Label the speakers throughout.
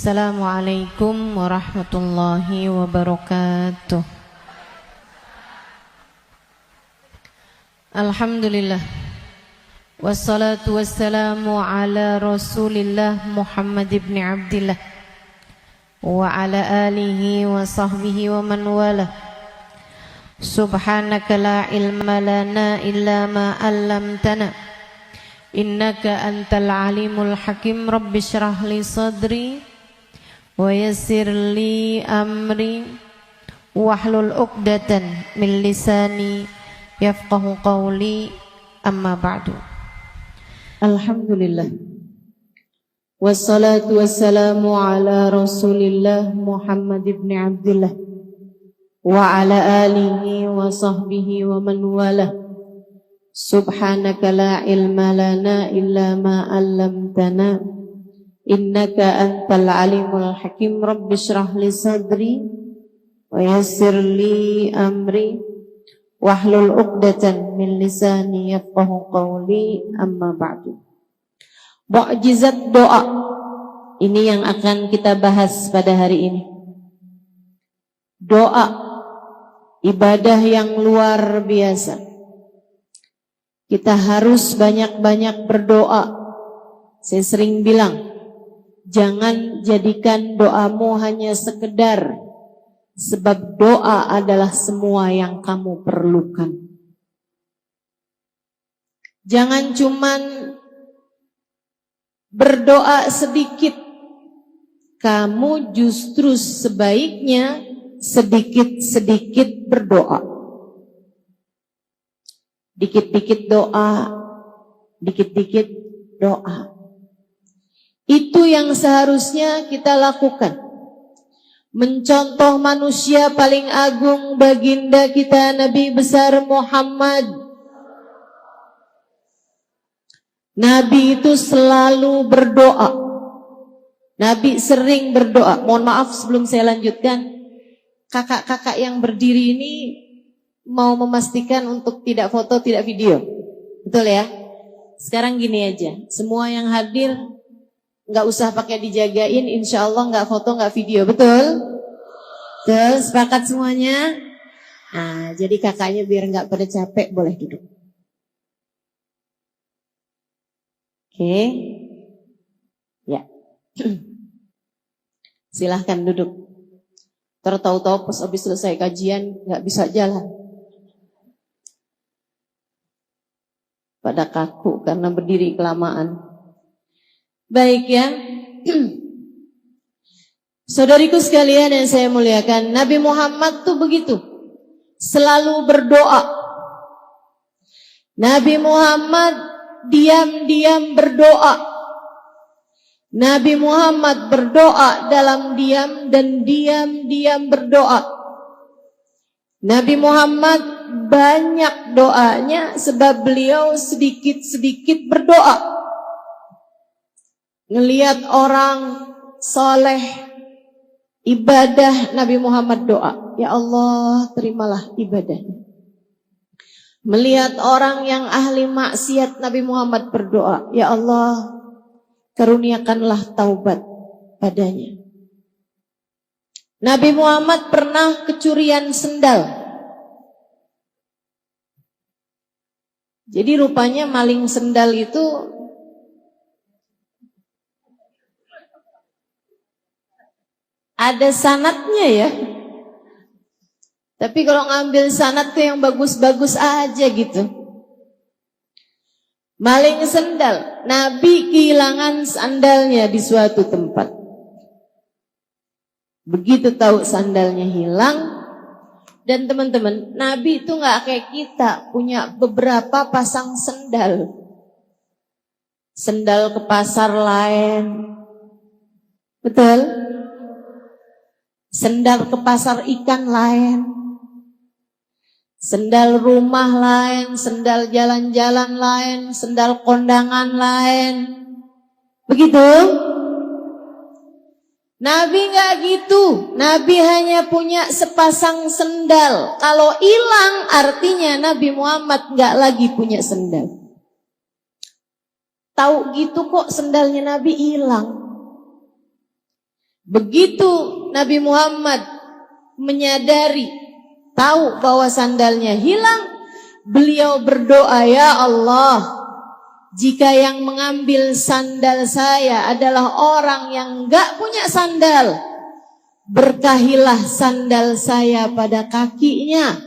Speaker 1: Assalamualaikum warahmatullahi wabarakatuh. Alhamdulillah. Wassalatu wassalamu ala Rasulillah Muhammad ibn Abdillah wa ala alihi wa sahbihi wa man wala. Subhanaka la ilma lana illa ma 'allamtana innaka antal alimul hakim. Rabbi shrah li sadri wa yassir li amri wahlul 'uqdatan min lisani yafqahu qawli. Amma ba'du. Alhamdulillah, wassalatu wassalamu ala Rasulillah Muhammad ibn Abdillah wa ala alihi wa sahbihi wa man wala. Subhanaka la ilma lana illa ma 'allamtana innaka antal alimul hakim. Rabbi shrah li sadri wa yassir li amri wahlul 'uqdatan min lisani yafqahu qawli. Amma ba'du. Mukjizat doa ini yang akan kita bahas pada hari ini. Doa, ibadah yang luar biasa. Kita harus banyak-banyak berdoa. Saya sering bilang, jangan jadikan doamu hanya sekedar, sebab doa adalah semua yang kamu perlukan. Jangan cuman berdoa sedikit. Kamu justru sebaiknya sedikit-sedikit berdoa. Dikit-dikit doa, dikit-dikit doa. Itu yang seharusnya kita lakukan. Mencontoh manusia paling agung, baginda kita Nabi besar Muhammad. Nabi itu selalu berdoa. Nabi sering berdoa. Mohon maaf sebelum saya lanjutkan, kakak-kakak yang berdiri ini mau memastikan untuk tidak foto, tidak video. Betul ya? Sekarang gini aja, semua yang hadir nggak usah pakai dijagain, insya Allah nggak foto, nggak video, betul? Terus sepakat semuanya? Nah, jadi kakaknya biar nggak pada capek, boleh duduk. Oke, ya, silahkan duduk. Tahu-tahu pas habis selesai kajian nggak bisa jalan, pada kaku karena berdiri kelamaan. Baik ya, saudariku sekalian yang saya muliakan, Nabi Muhammad tuh begitu, selalu berdoa. Nabi Muhammad diam-diam berdoa. Nabi Muhammad berdoa dalam diam dan diam-diam berdoa. Nabi Muhammad banyak doanya sebab beliau sedikit-sedikit berdoa. Ngelihat orang soleh ibadah, Nabi Muhammad doa, ya Allah terimalah ibadahnya. Melihat orang yang ahli maksiat, Nabi Muhammad berdoa, ya Allah karuniakanlah taubat padanya. Nabi Muhammad pernah kecurian sendal. Jadi rupanya maling sendal itu ada sanadnya ya. Tapi kalau ngambil sanad tuh yang bagus-bagus aja gitu. Maling sendal, Nabi kehilangan sandalnya di suatu tempat. Begitu tahu sandalnya hilang, dan teman-teman, Nabi itu nggak kayak kita punya beberapa pasang sendal. Sendal ke pasar lain, betul? Sendal ke pasar ikan lain, sendal rumah lain, sendal jalan-jalan lain, sendal kondangan lain. Begitu? Nabi nggak gitu. Nabi hanya punya sepasang sendal. Kalau hilang artinya Nabi Muhammad nggak lagi punya sendal. Tahu gitu kok sendalnya Nabi hilang. Begitu Nabi Muhammad menyadari, tahu bahwa sandalnya hilang, beliau berdoa, ya Allah, jika yang mengambil sandal saya adalah orang yang gak punya sandal, berkahilah sandal saya pada kakinya.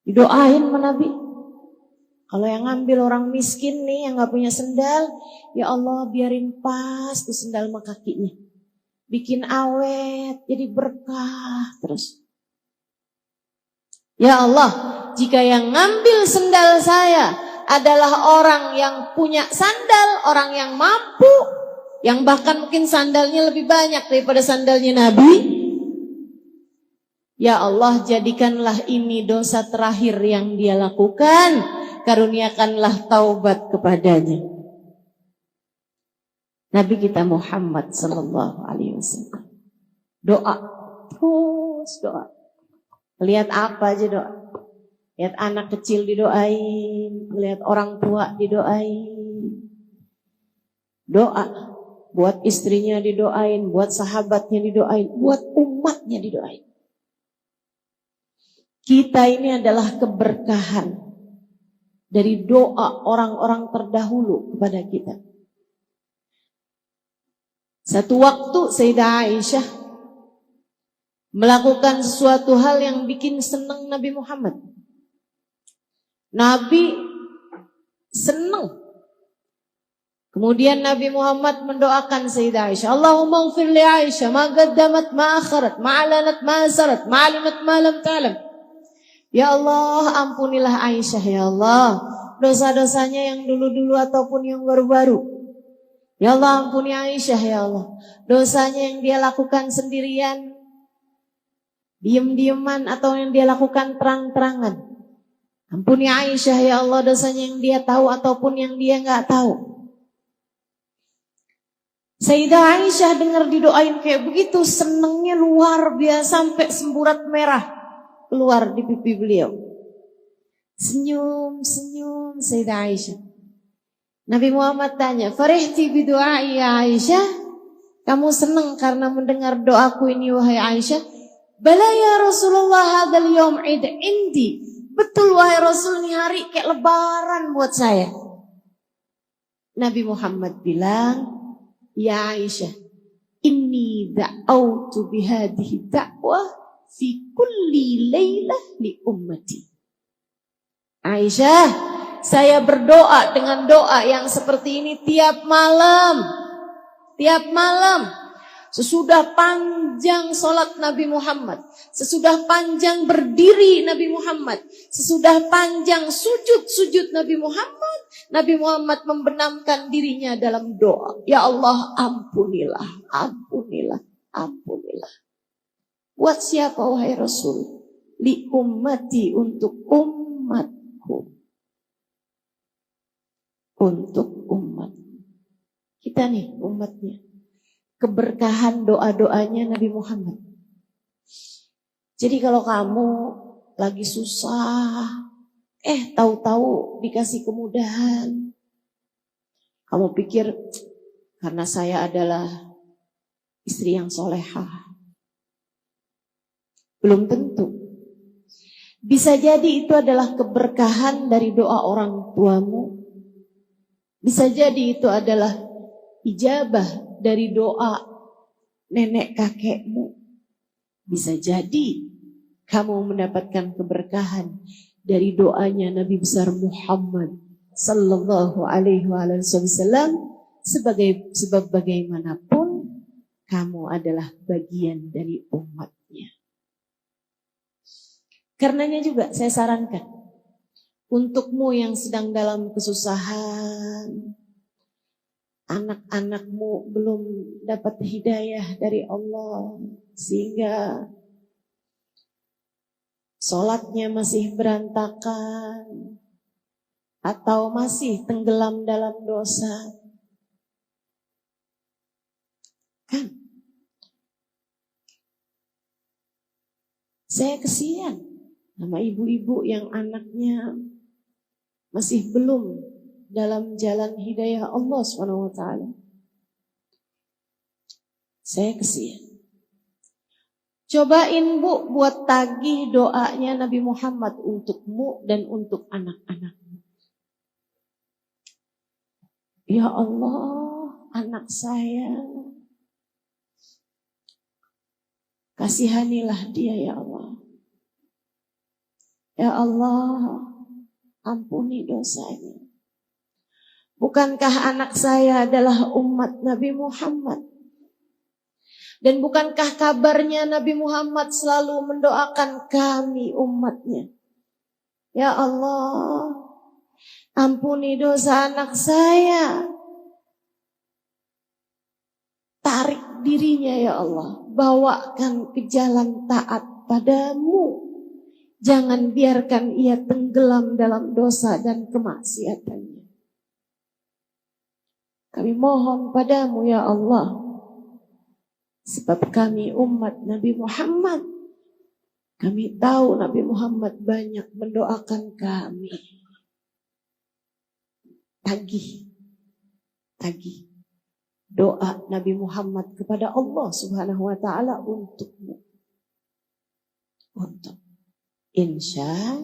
Speaker 1: Didoain sama Nabi. Kalau yang ngambil orang miskin nih, yang gak punya sandal, ya Allah biarin pas tuh sandal sama kakinya. Bikin awet, jadi berkah terus. Ya Allah, jika yang ngambil sandal saya adalah orang yang punya sandal, orang yang mampu, yang bahkan mungkin sandalnya lebih banyak daripada sandalnya Nabi, ya Allah, jadikanlah ini dosa terakhir yang dia lakukan, karuniakanlah taubat kepadanya. Nabi kita Muhammad sallallahu alaihi wasallam doa, terus doa. Lihat apa aja doa. Lihat anak kecil didoain, lihat orang tua didoain. Doa. Buat istrinya didoain, buat sahabatnya didoain, buat umatnya didoain. Kita ini adalah keberkahan dari doa orang-orang terdahulu kepada kita. Satu waktu Sayyidah Aisyah melakukan sesuatu hal yang bikin senang Nabi Muhammad. Nabi senang. Kemudian Nabi Muhammad mendoakan Sayyidah Aisyah, Allahumma ighfir li Aisyah ma qaddamat ma akharat ma alanat ma asarat ma alinat ma lam ta'lam. Ya Allah, ampunilah Aisyah ya Allah, dosa-dosanya yang dulu-dulu ataupun yang baru-baru. Ya Allah, ampuni Aisyah ya Allah, dosanya yang dia lakukan sendirian, diem-dieman atau yang dia lakukan terang-terangan. Ampuni Aisyah ya Allah, dosanya yang dia tahu ataupun yang dia nggak tahu. Sayyidah Aisyah dengar didoain kayak begitu, senengnya luar biasa sampai semburat merah keluar di pipi beliau. Senyum Sayyidah Aisyah. Nabi Muhammad tanya, "Farihti bidu'ai ya Aisyah? Kamu senang karena mendengar doaku ini wahai Aisyah?" "Bala ya Rasulullah, hadzal yaum 'id indi." Betul wahai Rasul, ini hari kayak lebaran buat saya. Nabi Muhammad bilang, "Ya Aisyah, inni da'autu bihadihi da'wah fi kulli laylah li ummati." Aisyah, saya berdoa dengan doa yang seperti ini tiap malam. Tiap malam. Sesudah panjang sholat Nabi Muhammad, sesudah panjang berdiri Nabi Muhammad, sesudah panjang sujud Nabi Muhammad membenamkan dirinya dalam doa. Ya Allah, ampunilah, ampunilah, ampunilah. Buat siapa wahai Rasul? Li ummati, untuk umatku. Untuk umat. Kita nih umatnya. Keberkahan doa-doanya Nabi Muhammad. Jadi kalau kamu lagi susah, tahu-tahu dikasih kemudahan, kamu pikir karena saya adalah istri yang solehah. Belum tentu. Bisa jadi itu adalah keberkahan dari doa orang tuamu. Bisa jadi itu adalah ijabah dari doa nenek kakekmu. Bisa jadi kamu mendapatkan keberkahan dari doanya Nabi besar Muhammad sallallahu alaihi wasallam, sebab bagaimanapun kamu adalah bagian dari umatnya. Karenanya juga saya sarankan untukmu yang sedang dalam kesusahan, anak-anakmu belum dapat hidayah dari Allah sehingga sholatnya masih berantakan atau masih tenggelam dalam dosa. Kan? Saya kesian sama ibu-ibu yang anaknya masih belum dalam jalan hidayah Allah SWT. Saya kesian. Cobain Bu buat tagih doanya Nabi Muhammad untukmu dan untuk anak-anakmu. Ya Allah, anak saya, kasihanilah dia ya Allah. Ya Allah, ampuni dosanya. Bukankah anak saya adalah umat Nabi Muhammad? Dan bukankah kabarnya Nabi Muhammad selalu mendoakan kami umatnya? Ya Allah, ampuni dosa anak saya. Tarik dirinya ya Allah, bawakan ke jalan taat padamu. Jangan biarkan ia tenggelam dalam dosa dan kemaksiatannya. Kami mohon padamu ya Allah, sebab kami umat Nabi Muhammad. Kami tahu Nabi Muhammad banyak mendoakan kami. Tagih doa Nabi Muhammad kepada Allah Subhanahu wa taala untukmu. Untuk insya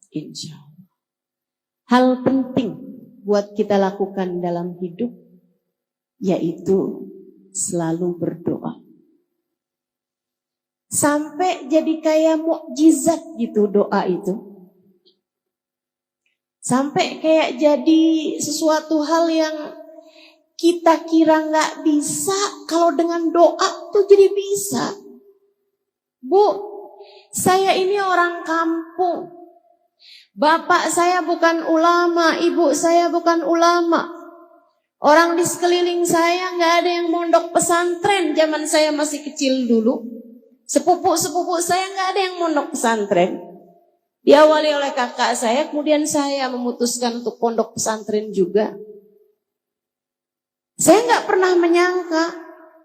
Speaker 1: Allah. Hal penting buat kita lakukan dalam hidup yaitu selalu berdoa. Sampai jadi kayak mukjizat gitu doa itu. Sampai kayak jadi sesuatu hal yang kita kira gak bisa, kalau dengan doa tuh jadi bisa. Bu, saya ini orang kampung. Bapak saya bukan ulama, ibu saya bukan ulama. Orang di sekeliling saya gak ada yang mondok pesantren zaman saya masih kecil dulu. Sepupu-sepupu saya gak ada yang mondok pesantren. Diawali oleh kakak saya, kemudian saya memutuskan untuk pondok pesantren juga. Saya gak pernah menyangka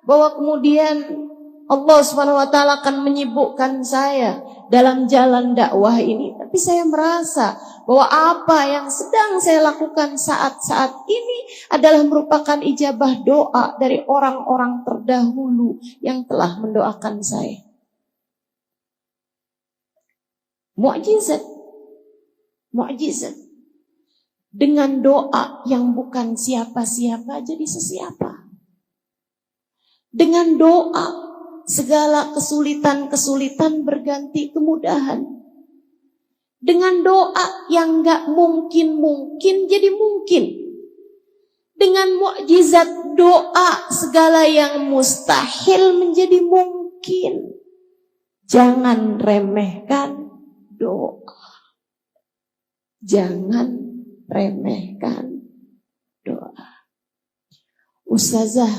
Speaker 1: bahwa kemudian Allah SWT akan menyibukkan saya dalam jalan dakwah ini. Tapi saya merasa bahwa apa yang sedang saya lakukan saat-saat ini adalah merupakan ijabah doa dari orang-orang terdahulu yang telah mendoakan saya. Mukjizat. Dengan doa yang bukan siapa-siapa jadi sesiapa. Dengan doa segala kesulitan-kesulitan berganti kemudahan. Dengan doa yang gak mungkin jadi mungkin. Dengan mukjizat doa segala yang mustahil menjadi mungkin. Jangan remehkan doa. Jangan remehkan doa. Ustazah,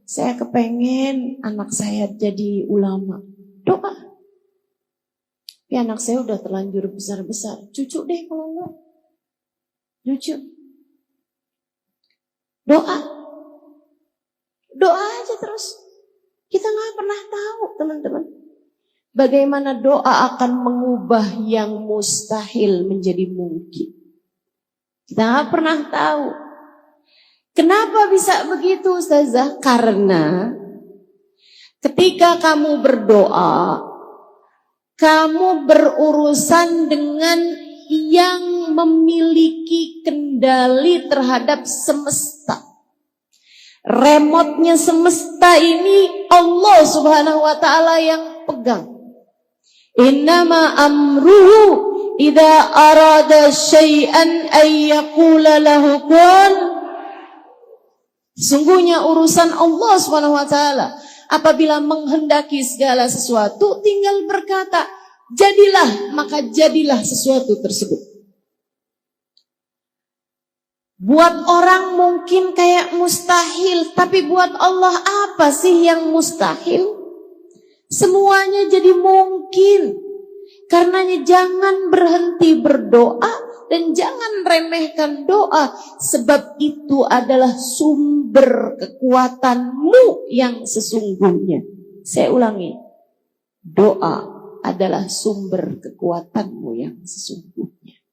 Speaker 1: saya kepengen anak saya jadi ulama. Doa. Ya anak saya udah terlanjur besar-besar. Cucu deh kalau enggak. Cucu. Doa. Doa aja terus. Kita gak pernah tahu teman-teman. Bagaimana doa akan mengubah yang mustahil menjadi mungkin. Kita gak pernah tahu. Kenapa bisa begitu Ustazah? Karena ketika kamu berdoa, kamu berurusan dengan yang memiliki kendali terhadap semesta. Remote-nya semesta ini Allah Subhanahu wa ta'ala yang pegang. Innama amruhu idza arada syai'an ay yaqula lahu kun. Sungguhnya urusan Allah Subhanahu wa taala apabila menghendaki segala sesuatu tinggal berkata jadilah, maka jadilah sesuatu tersebut. Buat orang mungkin kayak mustahil, tapi buat Allah apa sih yang mustahil? Semuanya jadi mungkin. Karenanya jangan berhenti berdoa dan jangan remehkan doa, sebab itu adalah sumber kekuatanmu yang sesungguhnya. Saya ulangi, doa adalah sumber kekuatanmu yang sesungguhnya.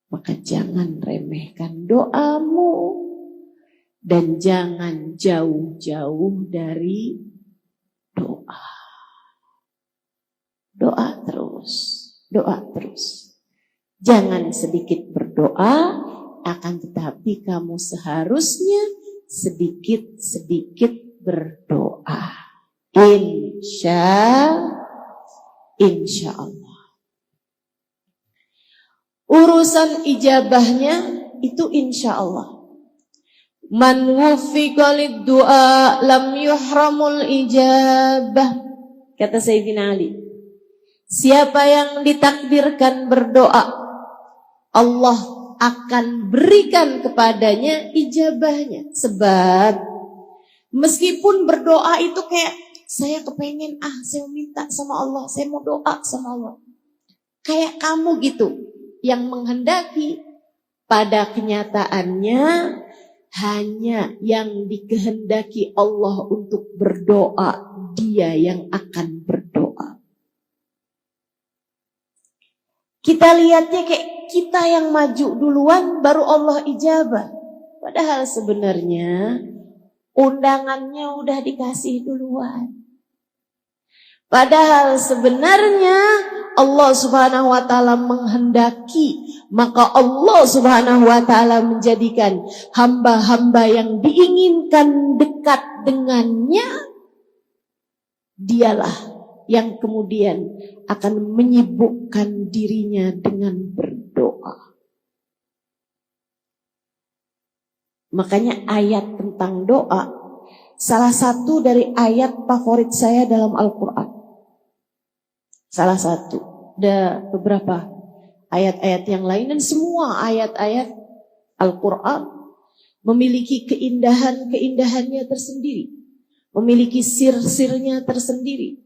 Speaker 1: Maka jangan remehkan doamu. Dan jangan jauh-jauh dari doa. Doa terus, doa terus. Jangan sedikit berdoa, akan tetapi kamu seharusnya sedikit-sedikit berdoa. Insya Allah. Urusan ijabahnya itu insya Allah. Man wuffiqa lid-du'a lam yuhramul ijabah. Kata Sayyidina Ali, siapa yang ditakdirkan berdoa, Allah akan berikan kepadanya ijabahnya. Sebab meskipun berdoa itu kayak saya kepengen, saya minta sama Allah, saya mau doa sama Allah. Kayak kamu gitu yang menghendaki, pada kenyataannya hanya yang dikehendaki Allah untuk berdoa, dia yang akan berdoa. Kita lihatnya kayak kita yang maju duluan baru Allah ijabah. Padahal sebenarnya undangannya udah dikasih duluan. Padahal sebenarnya Allah Subhanahu wa taala menghendaki, maka Allah Subhanahu wa taala menjadikan hamba-hamba yang diinginkan dekat dengannya, dialah yang kemudian akan menyibukkan dirinya dengan berdoa. Makanya ayat tentang doa salah satu dari ayat favorit saya dalam Al-Quran. Salah satu. Ada beberapa ayat-ayat yang lain, dan semua ayat-ayat Al-Quran memiliki keindahan-keindahannya tersendiri, memiliki sir-sirnya tersendiri.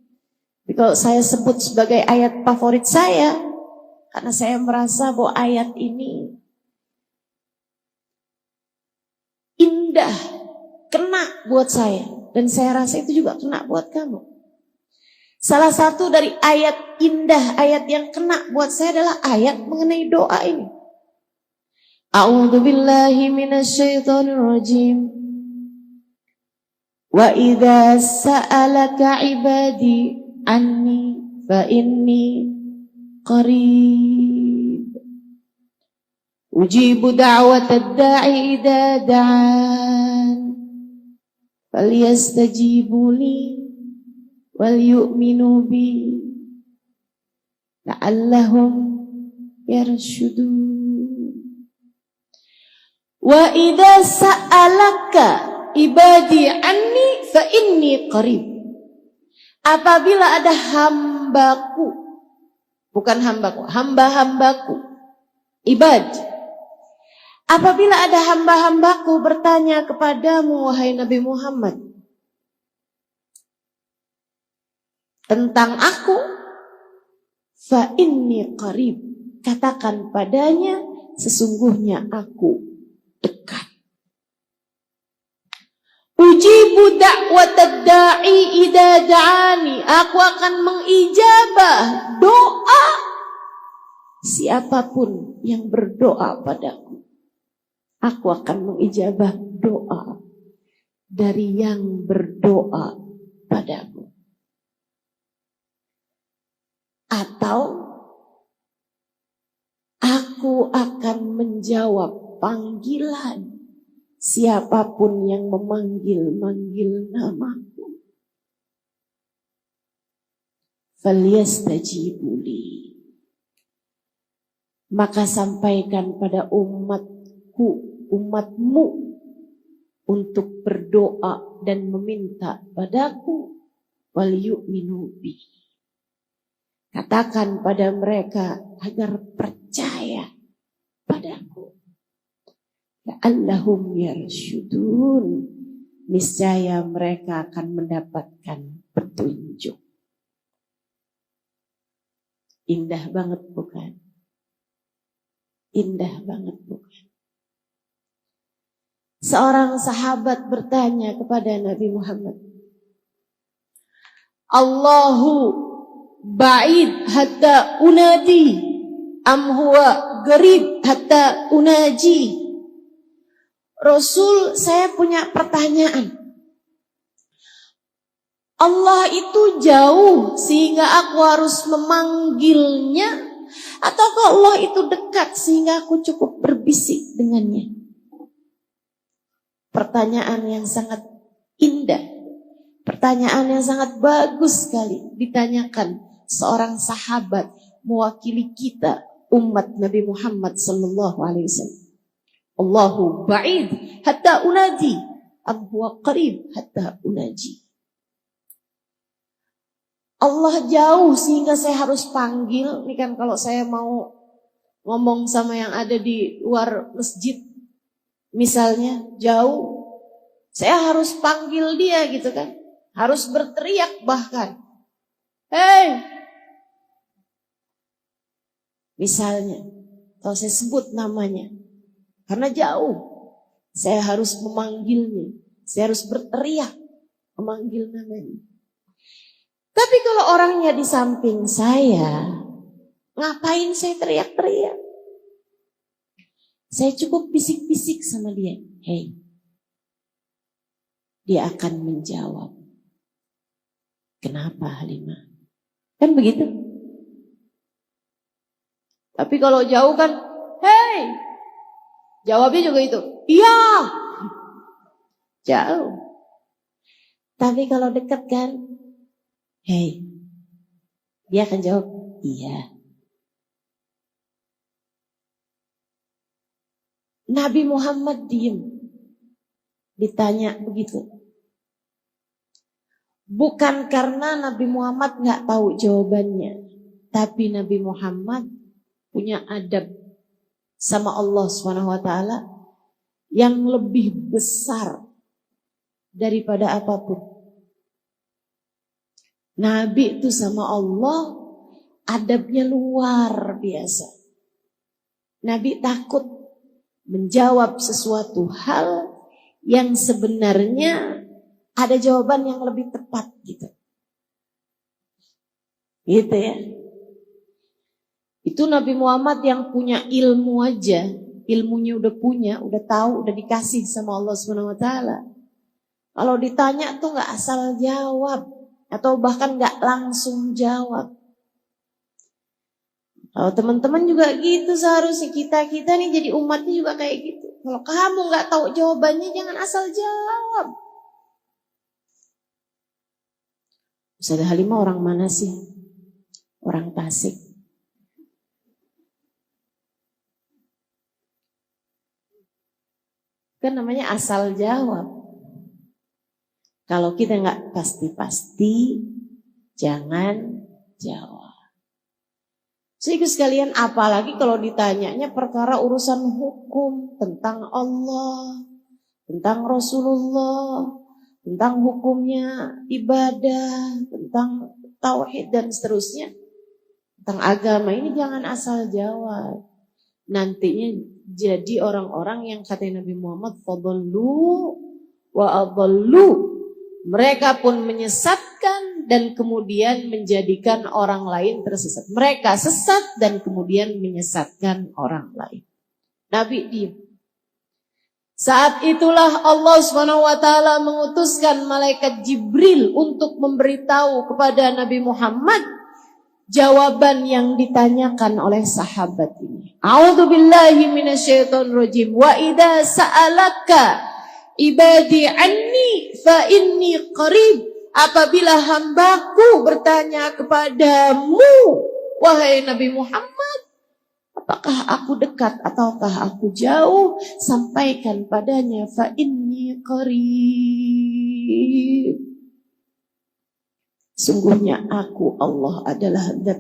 Speaker 1: Kalau saya sebut sebagai ayat favorit saya, karena saya merasa bahwa ayat ini indah, kena buat saya, dan saya rasa itu juga kena buat kamu. Salah satu dari ayat indah, ayat yang kena buat saya adalah ayat mengenai doa ini. A'udzu billahi minasyaitonir rajim. Wa idza sa'alaka 'ibadi anni fa inni qarib. Ujibu da'watad da'i idza da'an. Falyastajibu li wal yu'minu bi la'allahum yarshudun. Wa idza sa'alaka ibadi anni fa inni qarib. Apabila ada hambaku, bukan hambaku, hamba-hambaku, ibad. Apabila ada hamba-hambaku bertanya kepadamu, wahai Nabi Muhammad, tentang aku, fa inni qarib, katakan padanya, sesungguhnya aku dekat. Ujibu da'watad da'i idza da'ani, aku akan mengijabah doa siapapun yang berdoa padaku. Aku akan mengijabah doa dari yang berdoa padaku. Atau aku akan menjawab panggilan siapapun yang memanggil-manggil namaku. Falyastajibu li. Maka sampaikan pada umatmu untuk berdoa dan meminta padaku, wal yu'minu bi. Katakan pada mereka agar percaya padaku. La'allahum yarshudun. Niscaya mereka akan mendapatkan petunjuk. Indah banget bukan? Indah banget bukan? Seorang sahabat bertanya kepada Nabi Muhammad, Allahu ba'id hatta unadi am huwa qarib hatta unaji. Rasul, saya punya pertanyaan. Allah itu jauh sehingga aku harus memanggilnya, ataukah Allah itu dekat sehingga aku cukup berbisik dengannya? Pertanyaan yang sangat indah, pertanyaan yang sangat bagus sekali ditanyakan seorang sahabat mewakili kita umat Nabi Muhammad sallallahu alaihi wasallam. Allahu ba'id hatta unaji, am huwa qarib hatta unaji. Allah jauh sehingga saya harus panggil. Ini kan kalau saya mau ngomong sama yang ada di luar masjid, misalnya jauh, saya harus panggil dia gitu kan. Harus berteriak bahkan. Hei! Misalnya, kalau saya sebut namanya. Karena jauh, saya harus memanggilnya. Saya harus berteriak memanggil namanya. Tapi kalau orangnya di samping saya, ngapain saya teriak-teriak? Saya cukup bisik-bisik sama dia. Hei. Dia akan menjawab. Kenapa Halimah? Kan begitu? Tapi kalau jauh kan, hei. Jawabnya juga itu. Iya. Jauh. Tapi kalau dekat kan, hei. Dia akan jawab, iya. Nabi Muhammad diem. Ditanya begitu. Bukan karena Nabi Muhammad gak tahu jawabannya. Tapi Nabi Muhammad punya adab sama Allah SWT yang lebih besar daripada apapun. Nabi itu sama Allah adabnya luar biasa. Nabi takut menjawab sesuatu hal yang sebenarnya ada jawaban yang lebih tepat gitu. Gitu ya. Itu Nabi Muhammad yang punya ilmu aja, ilmunya udah punya, udah tahu, udah dikasih sama Allah SWT. Kalau ditanya tuh nggak asal jawab atau bahkan nggak langsung jawab. Kalau teman-teman juga gitu seharusnya kita nih jadi umatnya juga kayak gitu. Kalau kamu nggak tahu jawabannya jangan asal jawab. Ustaz Halimah orang mana sih? Orang Tasik. Kan namanya asal jawab. Kalau kita nggak pasti-pasti, jangan jawab. Sehingga sekalian apalagi kalau ditanyanya perkara urusan hukum tentang Allah, tentang Rasulullah, tentang hukumnya ibadah, tentang tauhid dan seterusnya, tentang agama ini jangan asal jawab. Nantinya jadi orang-orang yang kata Nabi Muhammad fadallu wa adallu. Mereka pun menyesatkan dan kemudian menjadikan orang lain tersesat. Mereka sesat dan kemudian menyesatkan orang lain. Nabi diam. Saat itulah Allah SWT mengutuskan malaikat Jibril untuk memberitahu kepada Nabi Muhammad jawaban yang ditanyakan oleh sahabat ini. A'udzubillahi minasyaitonirrajim. Wa idza sa'alaka ibadi anni fa inni qarib. Apabila hambaku bertanya kepadamu, wahai Nabi Muhammad, apakah aku dekat ataukah aku jauh? Sampaikan padanya fa inni qarib. Sungguhnya aku Allah adalah zat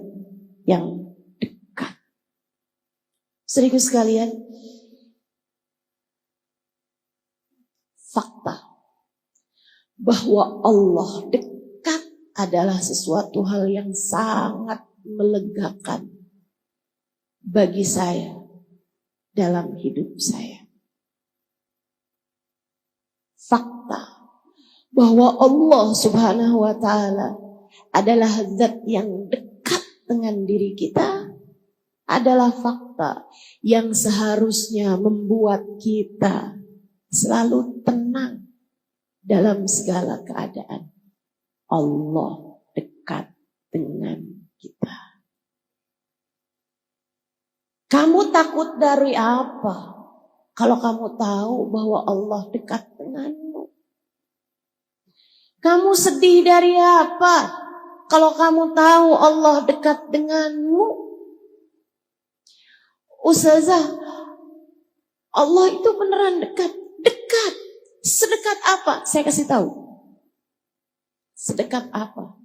Speaker 1: yang dekat. Saudaraku sekalian, fakta bahwa Allah dekat adalah sesuatu hal yang sangat melegakan bagi saya dalam hidup saya. Fakta bahwa Allah Subhanahu wa Ta'ala adalah zat yang dekat dengan diri kita adalah fakta yang seharusnya membuat kita selalu tenang dalam segala keadaan. Allah dekat dengan kita. Kamu takut dari apa? Kalau kamu tahu bahwa Allah dekat denganmu. Kamu sedih dari apa? Kalau kamu tahu Allah dekat denganmu. Ustazah, Allah itu beneran dekat. Dekat. Sedekat apa? Saya kasih tahu. Sedekat apa?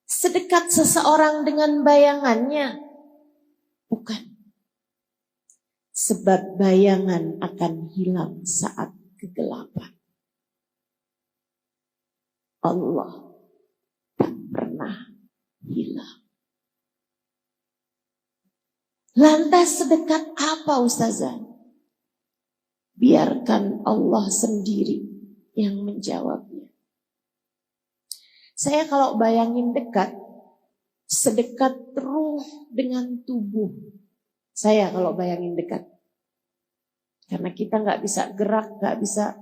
Speaker 1: Sedekat seseorang dengan bayangannya? Bukan. Sebab bayangan akan hilang saat kegelapan. Allah tak pernah hilang. Lantas sedekat apa Ustazah? Biarkan Allah sendiri yang menjawabnya. Saya kalau bayangin dekat, sedekat ruh dengan tubuh. Saya kalau bayangin dekat. Karena kita gak bisa gerak, gak bisa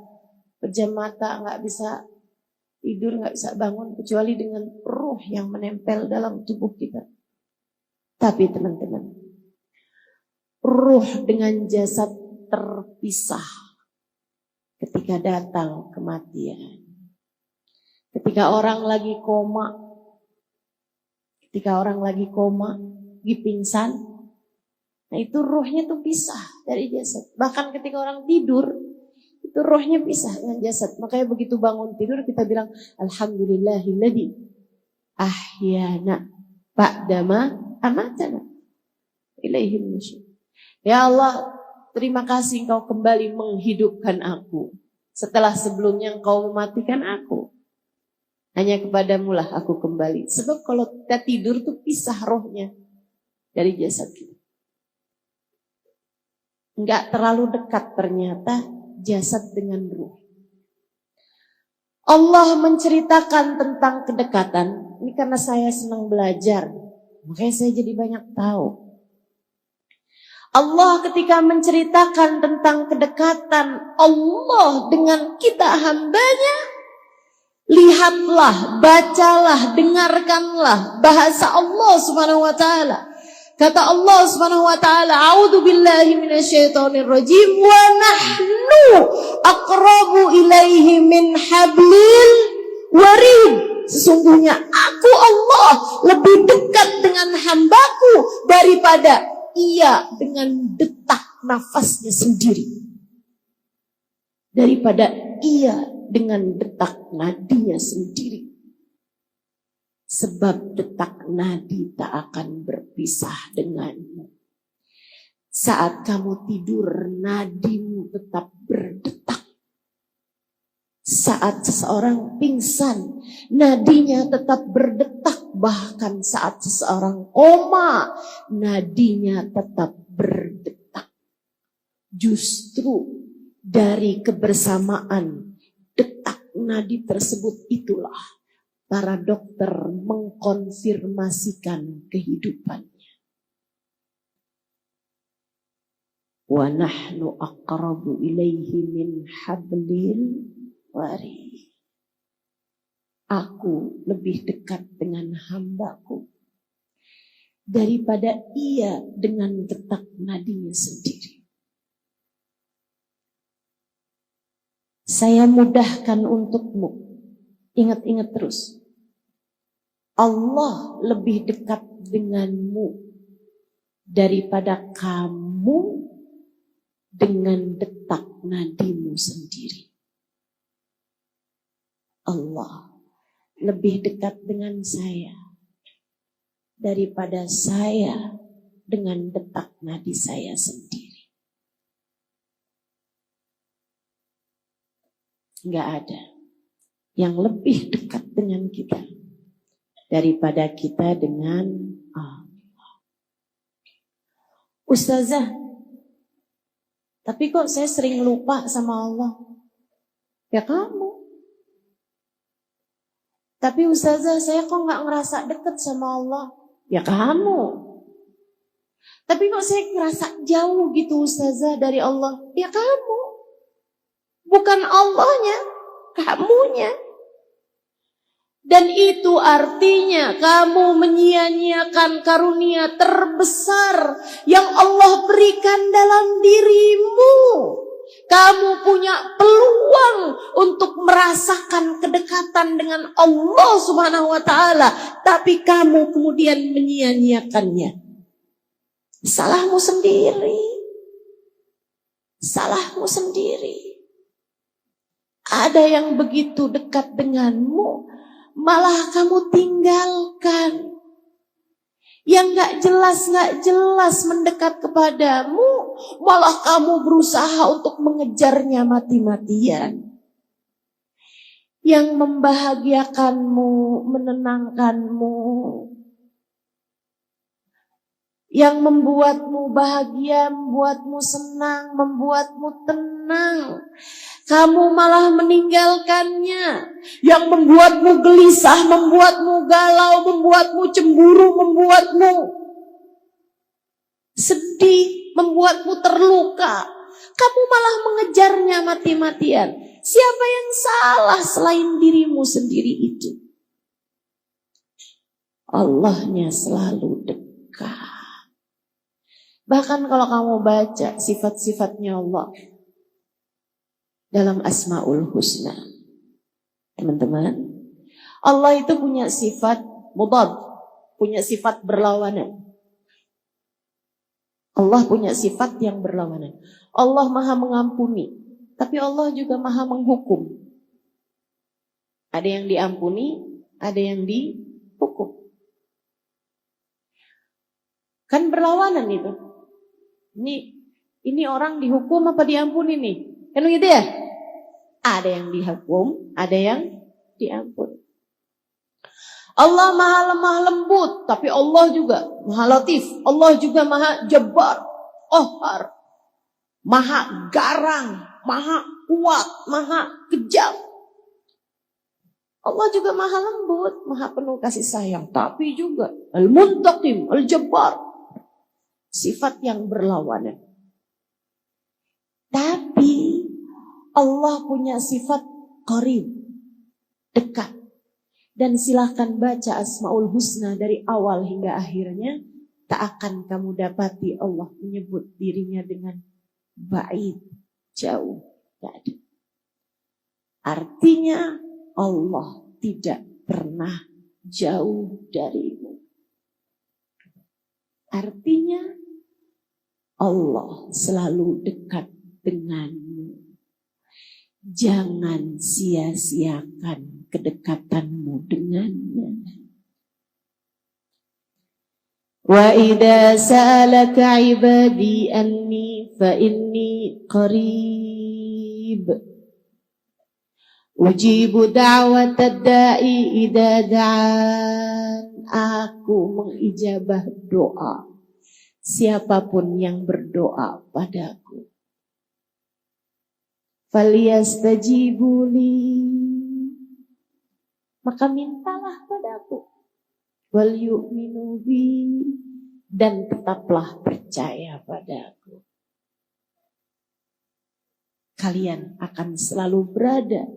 Speaker 1: pejam mata, gak bisa tidur, gak bisa bangun. Kecuali dengan ruh yang menempel dalam tubuh kita. Tapi teman-teman, ruh dengan jasad terpisah ketika datang kematian. Ketika orang lagi koma, lagi pingsan, nah itu ruhnya tuh pisah dari jasad. Bahkan ketika orang tidur, itu ruhnya pisah dengan jasad. Makanya begitu bangun tidur kita bilang, Alhamdulillahilladzi ahyana ba'dama amatana ilaihil nusyur. Ya Allah, terima kasih Engkau kembali menghidupkan aku. Setelah sebelumnya Engkau mematikan aku. Hanya kepadamu lah aku kembali. Sebab kalau kita tidur tuh pisah rohnya dari jasad kita. Enggak terlalu dekat ternyata jasad dengan ruh. Allah menceritakan tentang kedekatan. Ini karena saya senang belajar. Makanya saya jadi banyak tahu. Allah ketika menceritakan tentang kedekatan Allah dengan kita hambanya, lihatlah, bacalah, dengarkanlah bahasa Allah Subhanahu wa taala. Kata Allah Subhanahu wa taala, "A'udzu billahi minasyaitonir rajim wa nahnu aqrabu ilaihi min hablil warid." Sesungguhnya aku Allah lebih dekat dengan hambaku daripada ia dengan detak nafasnya sendiri. Daripada ia dengan detak nadinya sendiri. Sebab detak nadi tak akan berpisah denganmu. Saat kamu tidur, nadimu tetap berdetak. Saat seseorang pingsan, nadinya tetap berdetak. Bahkan saat seseorang koma, nadinya tetap berdetak. Justru dari kebersamaan detak nadi tersebut itulah para dokter mengkonfirmasikan kehidupannya. Wa nahnu aqrabu ilaihi min hablil warid. Aku lebih dekat dengan hambaku daripada ia dengan detak nadinya sendiri. Saya mudahkan untukmu. Ingat-ingat terus. Allah lebih dekat denganmu daripada kamu dengan detak nadimu sendiri. Allah lebih dekat dengan saya daripada saya dengan detak nadi saya sendiri. Enggak ada yang lebih dekat dengan kita daripada kita dengan Allah. Ustazah, tapi kok saya sering lupa sama Allah? Ya kamu. Tapi Ustazah, saya kok gak ngerasa dekat sama Allah? Ya kamu. Tapi kok saya ngerasa jauh gitu Ustazah dari Allah? Ya kamu. Bukan Allahnya, kamunya. Dan itu artinya kamu menyia-nyiakan karunia terbesar yang Allah berikan dalam dirimu. Kamu punya peluang untuk merasakan kedekatan dengan Allah Subhanahu wa taala, tapi kamu kemudian menyia-nyiakannya. Salahmu sendiri. Salahmu sendiri. Ada yang begitu dekat denganmu, malah kamu tinggalkan. Yang gak jelas mendekat kepadamu, malah kamu berusaha untuk mengejarnya mati-matian. Yang membahagiakanmu, menenangkanmu, yang membuatmu bahagia, membuatmu senang, membuatmu tenang, kamu malah meninggalkannya. Yang membuatmu gelisah, membuatmu galau, membuatmu cemburu, membuatmu sedih, membuatmu terluka, kamu malah mengejarnya mati-matian. Siapa yang salah selain dirimu sendiri itu? Allahnya selalu dekat. Bahkan kalau kamu baca sifat-sifatnya Allah dalam Asmaul Husna, teman-teman, Allah itu punya sifat mudad, punya sifat berlawanan. Allah punya sifat yang berlawanan. Allah maha mengampuni, tapi Allah juga maha menghukum. Ada yang diampuni, ada yang dihukum. Kan berlawanan itu. Ini orang dihukum apa diampuni nih? Kan begitu ya? Ada yang dihukum, ada yang diampuni. Allah maha lemah lembut, tapi Allah juga maha latif. Allah juga maha jabbar, qahhar, maha garang, maha kuat, maha kejam. Allah juga maha lembut, maha penuh kasih sayang, tapi juga al-muntaqim, al-jabbar, sifat yang berlawanan. Tapi Allah punya sifat qarib, dekat. Dan silahkan baca Asmaul Husna dari awal hingga akhirnya, tak akan kamu dapati Allah menyebut dirinya dengan ba'id, jauh, tak ada. Artinya Allah tidak pernah jauh darimu. Artinya Allah selalu dekat denganmu. Jangan sia-siakan kedekatanmu dengannya. Wa idza sa'alaka 'ibadi anni fa inni qarib. Ujibu da'watad da'i idza da'an. Aku mengijabah doa siapapun yang berdoa padaku. Falyastajibuli, maka mintalah padaku. Wal yu'minu bi, dan tetaplah percaya padaku. Kalian akan selalu berada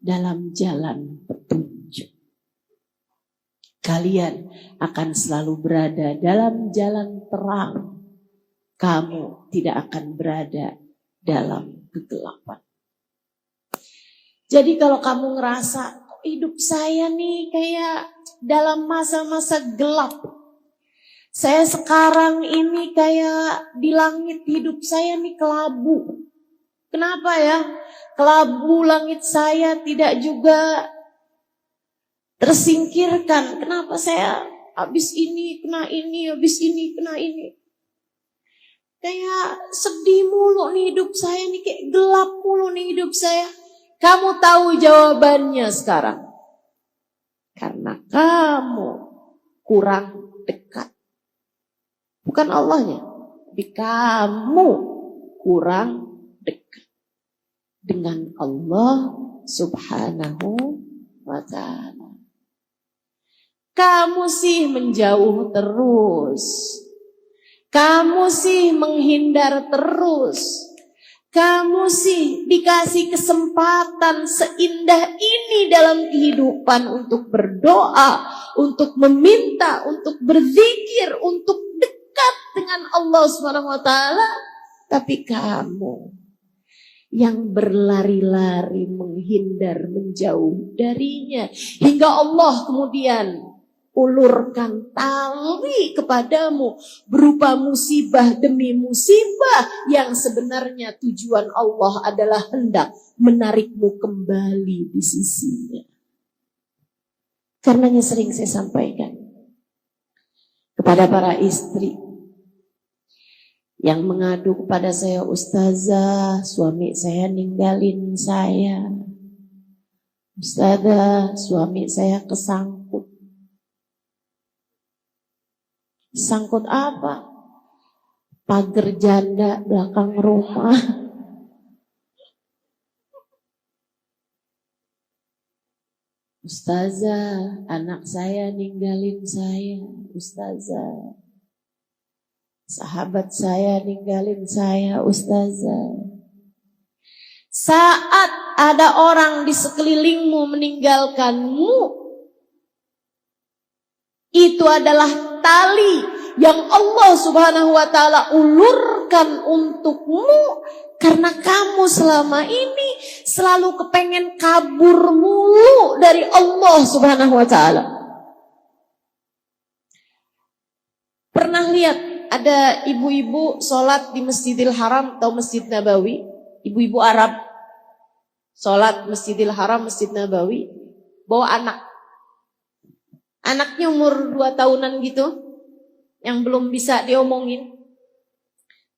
Speaker 1: dalam jalan petunjuk. Kalian akan selalu berada dalam jalan terang. Kamu tidak akan berada dalam kegelapan. Jadi kalau kamu ngerasa hidup saya nih kayak dalam masa-masa gelap. Saya sekarang ini kayak di langit hidup saya nih kelabu. Kenapa ya? Kelabu langit saya tidak juga tersingkirkan. Kenapa saya habis ini kena ini, habis ini kena ini. Kayak sedih mulu nih hidup saya nih, kayak gelap mulu nih hidup saya. Kamu tahu jawabannya sekarang. Karena kamu kurang dekat. Bukan Allahnya, tapi kamu kurang dekat dengan Allah Subhanahu wa ta'ala. Kamu sih menjauh terus. Kamu sih menghindar terus. Kamu sih dikasih kesempatan seindah ini dalam kehidupan untuk berdoa, untuk meminta, untuk berzikir, untuk dekat dengan Allah Subhanahu wa taala, tapi kamu yang berlari-lari menghindar, menjauh darinya, hingga Allah kemudian ulurkan tali kepadamu berupa musibah demi musibah yang sebenarnya tujuan Allah adalah hendak menarikmu kembali di sisinya. Karenanya sering saya sampaikan kepada para istri yang mengadu kepada saya, "Ustazah, suami saya ninggalin saya. Ustazah, suami saya kesangkut." Sangkut apa? Pagar janda belakang rumah. "Ustazah, anak saya ninggalin saya. Ustazah, sahabat saya ninggalin saya. Ustazah." Saat ada orang di sekelilingmu meninggalkanmu, itu adalah tali yang Allah Subhanahu wa taala ulurkan untukmu, karena kamu selama ini selalu kepengen kabur mulu dari Allah Subhanahu wa taala. Pernah lihat ada ibu-ibu sholat di Masjidil Haram atau Masjid Nabawi, ibu-ibu Arab sholat Masjidil Haram, Masjid Nabawi, bawa anak. Anaknya umur 2 tahunan gitu, yang belum bisa diomongin.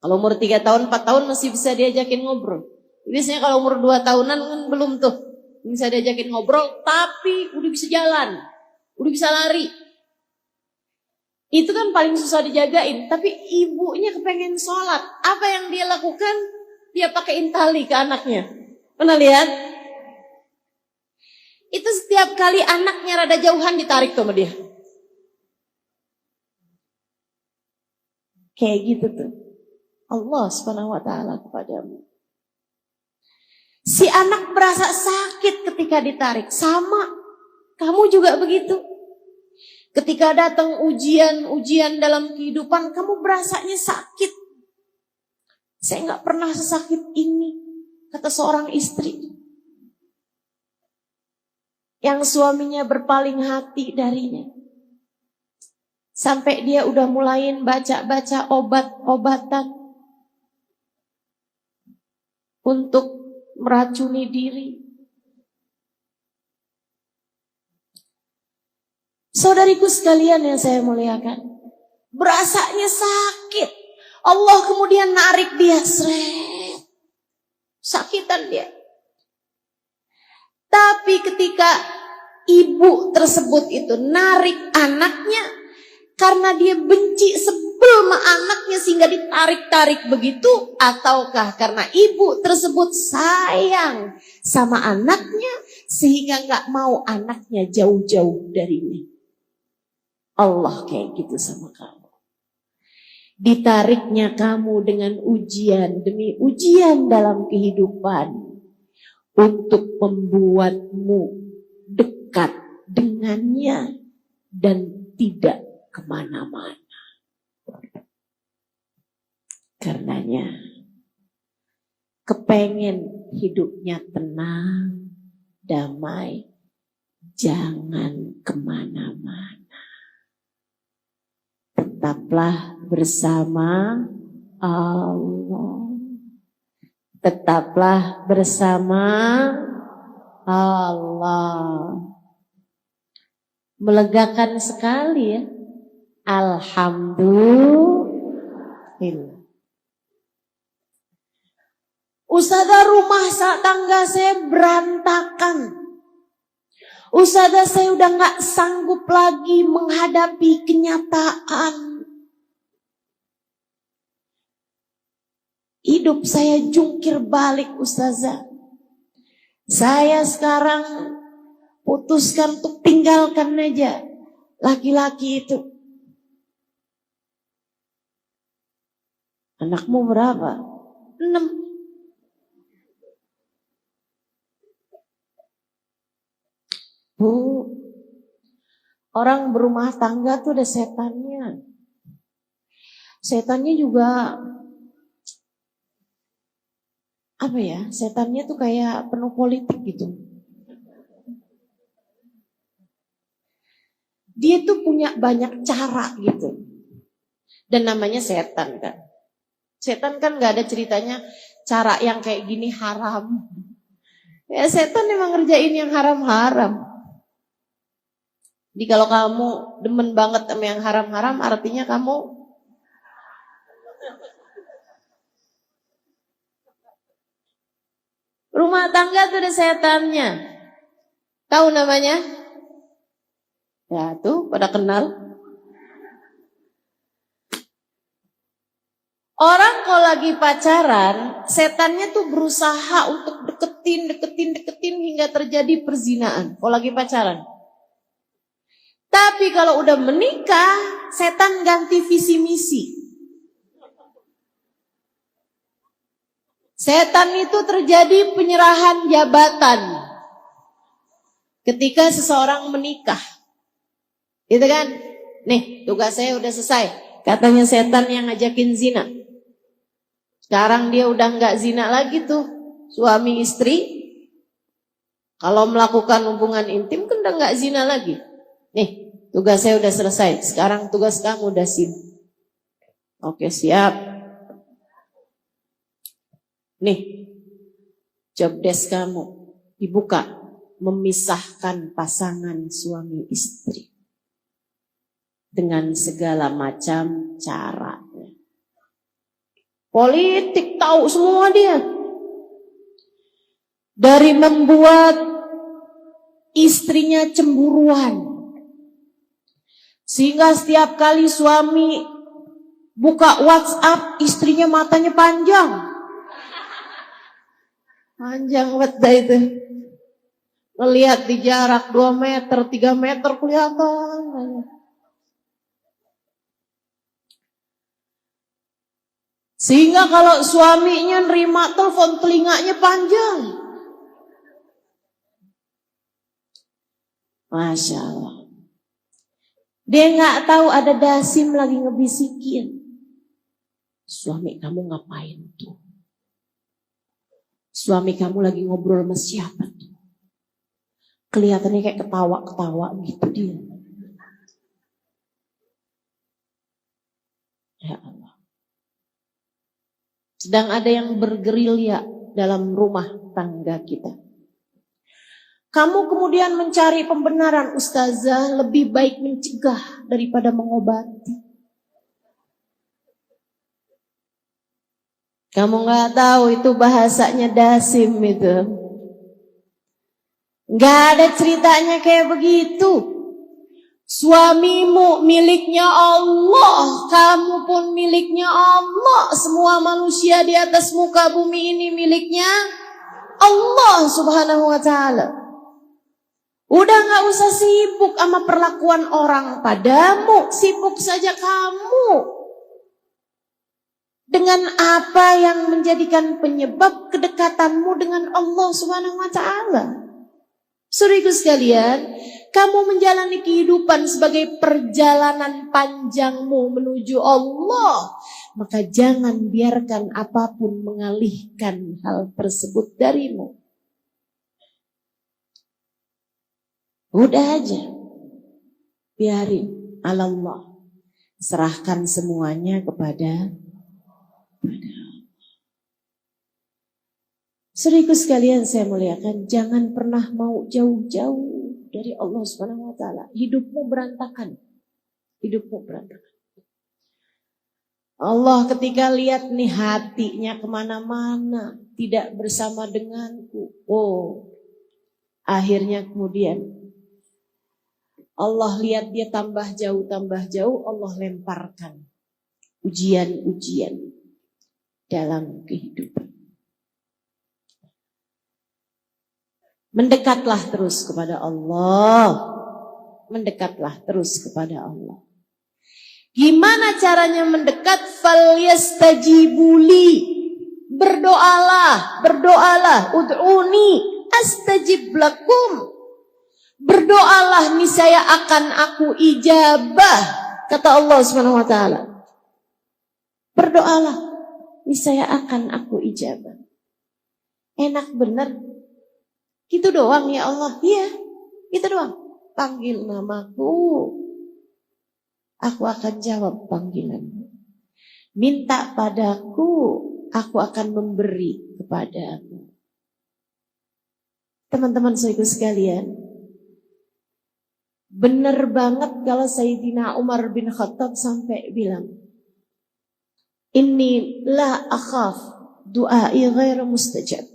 Speaker 1: Kalau umur 3 tahun, 4 tahun masih bisa diajakin ngobrol. Biasanya kalau umur 2 tahunan kan belum tuh bisa diajakin ngobrol, tapi udah bisa jalan, udah bisa lari. Itu kan paling susah dijagain, tapi ibunya kepengen sholat. Apa yang dia lakukan? Dia pakai tali ke anaknya. Pernah lihat? Itu setiap kali anaknya rada jauhan ditarik sama dia. Kayak gitu tuh Allah Subhanahu wa taala kepadamu. Si anak berasa sakit ketika ditarik. Sama, kamu juga begitu. Ketika datang ujian dalam kehidupan, kamu berasanya sakit. "Saya gak pernah sesakit ini," kata seorang istri yang suaminya berpaling hati darinya. Sampai dia udah mulai baca-baca obat-obatan untuk meracuni diri. Saudariku sekalian yang saya muliakan, berasanya sakit. Allah kemudian narik dia, seret. Sakitan dia. Tapi ketika ibu tersebut itu narik anaknya, karena dia benci, sebel sama anaknya sehingga ditarik-tarik begitu, ataukah karena ibu tersebut sayang sama anaknya sehingga gak mau anaknya jauh-jauh darinya. Allah kayak gitu sama kamu. Ditariknya kamu dengan ujian demi ujian dalam kehidupan untuk membuatmu dekat dengannya dan tidak kemana-mana. Karenanya kepengen hidupnya tenang, damai, jangan kemana-mana. Tetaplah bersama Allah. Tetaplah bersama Allah. Melegakan sekali ya. Alhamdulillah. Ustazah, rumah tangga saya berantakan. Ustazah, saya udah gak sanggup lagi menghadapi kenyataan. Hidup saya jungkir balik, Ustazah. Saya sekarang putuskan untuk tinggalkan aja laki-laki itu. Anakmu berapa? 6. Bu, orang berumah tangga tuh ada setannya. Setannya juga apa ya? Setannya tuh kayak penuh politik gitu. Dia tuh punya banyak cara gitu. Dan namanya setan kan. Setan kan gak ada ceritanya cara yang kayak gini haram. Ya setan emang ngerjain yang haram-haram. Jadi kalau kamu demen banget sama yang haram-haram, artinya kamu rumah tangga tuh ada setannya. Tahu namanya? Ya tuh pada kenal. Orang kalau lagi pacaran, setannya tuh berusaha untuk deketin hingga terjadi perzinaan. Kalau lagi pacaran. Tapi kalau udah menikah, setan ganti visi misi. Setan itu terjadi penyerahan jabatan ketika seseorang menikah. Gitu kan? Nih, tugas saya udah selesai. Katanya setan yang ngajakin zina. Sekarang dia udah nggak zina lagi tuh. Suami istri. Kalau melakukan hubungan intim kan udah nggak zina lagi. Nih, tugas saya udah selesai. Sekarang tugas kamu udah sim. Oke, siap. Nih, job desk kamu dibuka. Memisahkan pasangan suami istri. Dengan segala macam caranya. Politik tahu semua dia. Dari membuat istrinya cemburuan. Sehingga setiap kali suami buka WhatsApp, istrinya matanya panjang. Panjang banget itu. Ngelihat di jarak 2 meter, 3 meter kelihatan. Sehingga kalau suaminya nerima telepon, telinganya panjang. Masya Allah. Dia gak tahu ada dasim lagi ngebisikin. Suami kamu ngapain tuh? Suami kamu lagi ngobrol sama siapa tuh? Kelihatannya kayak ketawa-ketawa gitu dia. Ya Allah. Sedang ada yang bergerilya dalam rumah tangga kita. Kamu kemudian mencari pembenaran, ustazah, lebih baik mencegah daripada mengobati. Kamu gak tahu itu bahasanya dasim itu. Gak ada ceritanya kayak begitu. Suamimu miliknya Allah, kamu pun miliknya Allah. Semua manusia di atas muka bumi ini miliknya Allah subhanahu wa ta'ala. Udah gak usah sibuk sama perlakuan orang padamu. Sibuk saja kamu dengan apa yang menjadikan penyebab kedekatanmu dengan Allah subhanahu wa ta'ala. Saudaraku sekalian, kamu menjalani kehidupan sebagai perjalanan panjangmu menuju Allah. Maka jangan biarkan apapun mengalihkan hal tersebut darimu. Udah aja. Biarin Allah. Serahkan semuanya kepada Allah. Saudaraku sekalian saya muliakan, jangan pernah mau jauh-jauh dari Allah Subhanahu wa taala. Hidupmu berantakan. Hidupmu berantakan. Allah ketika lihat nih hatinya kemana-mana, tidak bersama denganku. Oh, akhirnya kemudian Allah lihat dia tambah jauh, Allah lemparkan ujian-ujian dalam kehidupan. Mendekatlah terus kepada Allah. Mendekatlah terus kepada Allah. Gimana caranya mendekat? Falyastajibuli. Berdoalah. Ud'uni astajib lakum. Berdoalah niscaya akan aku ijabah, kata Allah Subhanahu wa taala. Berdoalah niscaya akan aku ijabah. Enak bener. Gitu doang ya Allah. Iya, itu doang. Panggil namaku, aku akan jawab panggilanmu. Minta padaku, aku akan memberi kepadamu. Teman-teman saudaraku sekalian, benar banget kalau Sayyidina Umar bin Khattab sampai bilang, Inni la akhaf du'ai ghairu mustajab.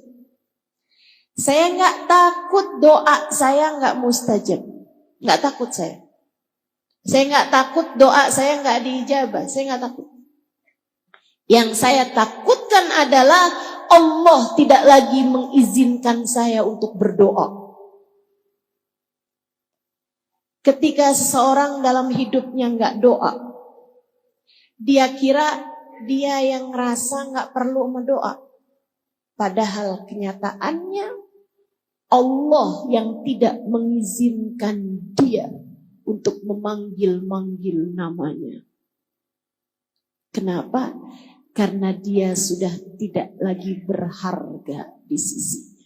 Speaker 1: Saya nggak takut doa saya nggak mustajab. Nggak takut saya. Saya nggak takut doa saya nggak diijabah. Saya nggak takut. Yang saya takutkan adalah Allah tidak lagi mengizinkan saya untuk berdoa. Ketika seseorang dalam hidupnya nggak doa, dia kira dia yang ngerasa nggak perlu mendoa. Padahal kenyataannya Allah yang tidak mengizinkan dia untuk memanggil-manggil namanya. Kenapa? Karena dia sudah tidak lagi berharga di sisinya.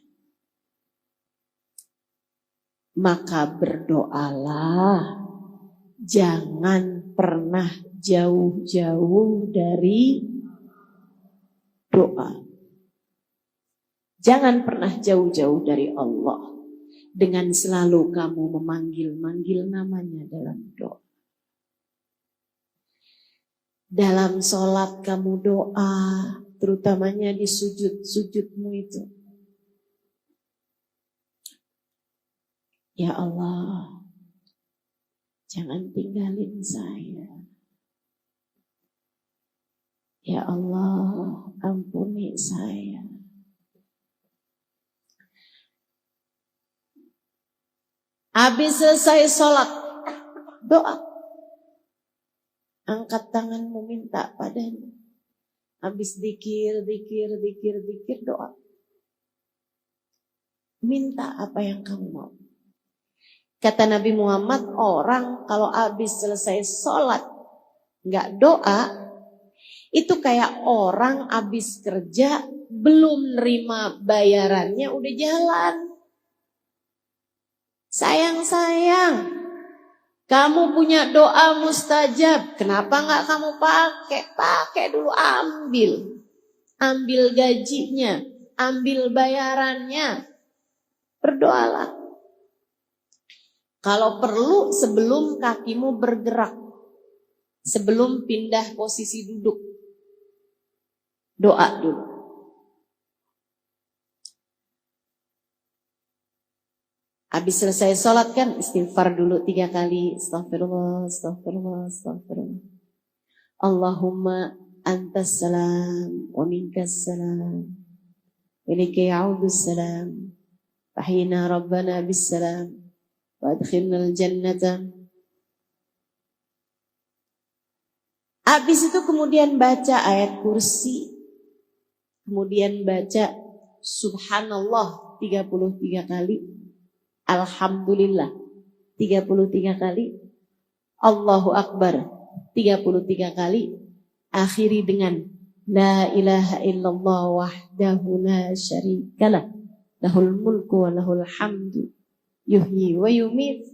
Speaker 1: Maka berdoalah, jangan pernah jauh-jauh dari doa. Jangan pernah jauh-jauh dari Allah dengan selalu kamu memanggil-manggil namanya dalam doa. Dalam sholat kamu doa, terutamanya di sujud-sujudmu itu. Ya Allah, jangan tinggalin saya. Ya Allah, ampuni saya. Habis selesai sholat, doa. Angkat tanganmu minta padanya. Habis zikir, doa. Minta apa yang kamu mau. Kata Nabi Muhammad, orang kalau habis selesai sholat nggak doa, itu kayak orang habis kerja belum nerima bayarannya udah jalan. Sayang. Kamu punya doa mustajab, kenapa nggak kamu pakai? Pakai dulu, ambil gajinya, ambil bayarannya, berdoalah. Kalau perlu sebelum kakimu bergerak, sebelum pindah posisi duduk, doa dulu. Habis selesai sholat kan istighfar dulu 3 kali. Astaghfirullah. Allahumma antas salam wa minkas salam. Ilaika ya'udus salam. Fahyina rabbana bis salam. Wa adkhilnal jannata. Habis itu kemudian baca ayat kursi. Kemudian baca subhanallah 33 kali. Alhamdulillah 33 kali, Allahu Akbar 33 kali, akhiri dengan La ilaha illallah wahdahu la syarikalah, lahul mulku wa lahul hamdu, yuhyi wa yumit,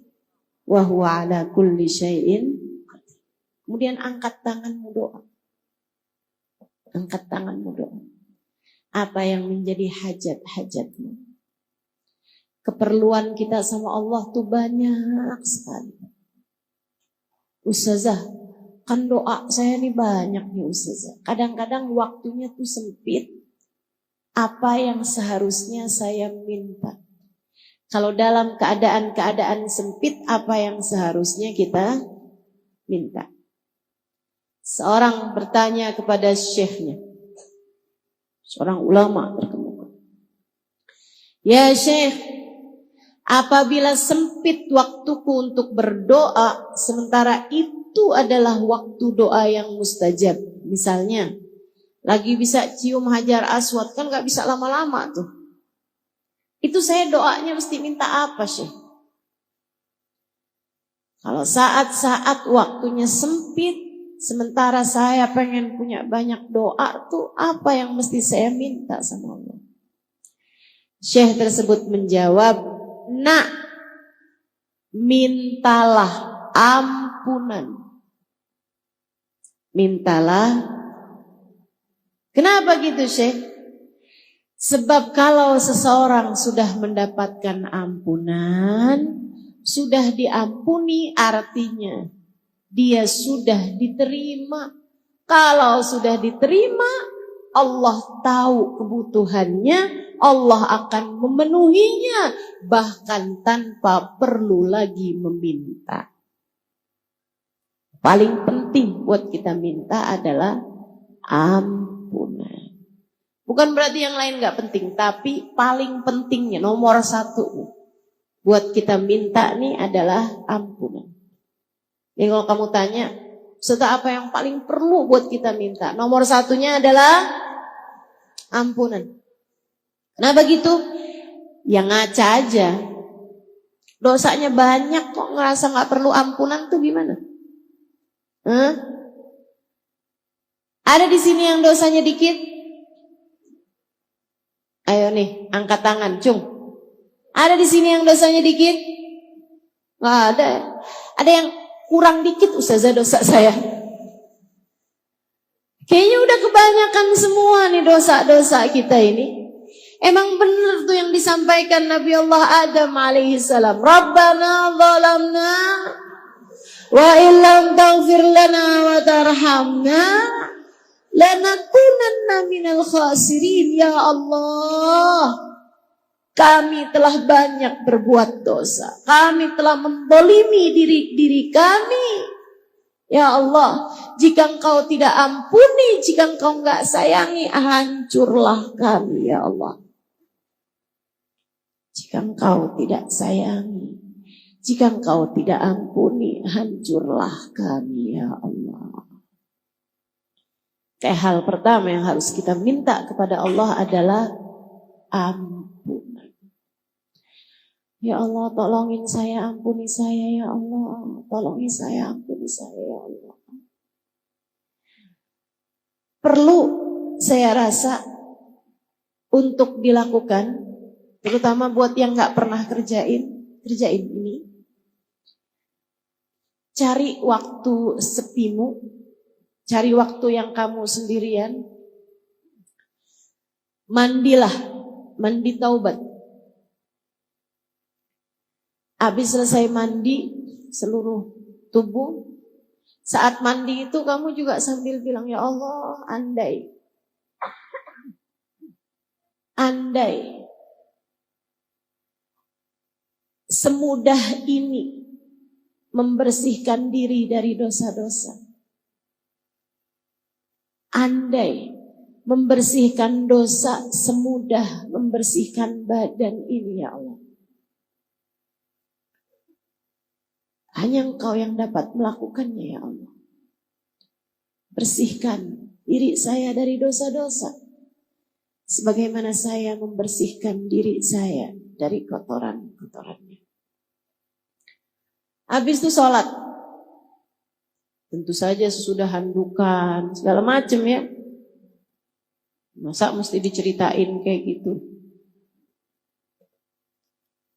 Speaker 1: wa huwa ala kulli syai'in qadir. Kemudian angkat tanganmu doa. Angkat tanganmu doa. Apa yang menjadi hajat-hajatmu? Keperluan kita sama Allah tuh banyak sekali. Ustazah, kan doa saya nih banyak nih Ustazah. Kadang-kadang waktunya tuh sempit. Apa yang seharusnya saya minta? Kalau dalam keadaan-keadaan sempit, apa yang seharusnya kita minta? Seorang bertanya kepada syekhnya. Seorang ulama terkemuka. Ya Syekh, apabila sempit waktuku untuk berdoa, sementara itu adalah waktu doa yang mustajab. Misalnya, lagi bisa cium hajar aswad, kan gak bisa lama-lama tuh. Itu saya doanya mesti minta apa Syekh? Kalau saat-saat waktunya sempit, sementara saya pengen punya banyak doa, tuh apa yang mesti saya minta sama Allah? Syekh tersebut menjawab, nak, mintalah ampunan. Mintalah. Kenapa gitu, Syekh? Sebab kalau seseorang sudah mendapatkan ampunan, sudah diampuni, artinya dia sudah diterima. Kalau sudah diterima, Allah tahu kebutuhannya, Allah akan memenuhinya, bahkan tanpa perlu lagi meminta. Paling penting buat kita minta adalah ampunan. Bukan berarti yang lain gak penting, tapi paling pentingnya, nomor satu buat kita minta nih adalah ampunan. Jadi kalau kamu tanya, Ustaz, apa yang paling perlu buat kita minta? Nomor satunya adalah ampunan. Kenapa gitu? Ya ngaca aja. Dosanya banyak kok ngerasa gak perlu ampunan tuh gimana? Ada di sini yang dosanya dikit? Ayo nih, angkat tangan, cung. Ada di sini yang dosanya dikit? Nggak ada. Ada yang kurang dikit, Ustazah, dosa saya. Kayaknya udah kebanyakan semua nih dosa-dosa kita ini. Emang benar tuh yang disampaikan Nabi Allah Adam alaihissalam. Rabbana zalamna wa illam taghfir lana wa tarhamna lanakunanna minal khasirin. Ya Allah, kami telah banyak berbuat dosa. Kami telah mendolimi diri kami. Ya Allah, jika Engkau tidak ampuni, jika Engkau enggak sayangi, hancurlah kami, ya Allah. Jika Engkau tidak sayangi, jika Engkau tidak ampuni, hancurlah kami, ya Allah. Kayak hal pertama yang harus kita minta kepada Allah adalah ampunan. Ya Allah, tolongin saya, ampuni saya, ya Allah. Tolongin saya, ampuni saya, ya Allah. Perlu saya rasa untuk dilakukan, terutama buat yang gak pernah kerjain ini. Cari waktu sepimu, cari waktu yang kamu sendirian. Mandilah, mandi taubat. Habis selesai mandi seluruh tubuh, saat mandi itu kamu juga sambil bilang, ya Allah, andai semudah ini membersihkan diri dari dosa-dosa. Andai membersihkan dosa semudah membersihkan badan ini, ya Allah. Hanya Engkau yang dapat melakukannya, ya Allah. Bersihkan diri saya dari dosa-dosa, sebagaimana saya membersihkan diri saya dari kotoran-kotorannya. Habis itu sholat. Tentu saja sesudah handukan, segala macam ya. Masa mesti diceritain kayak gitu?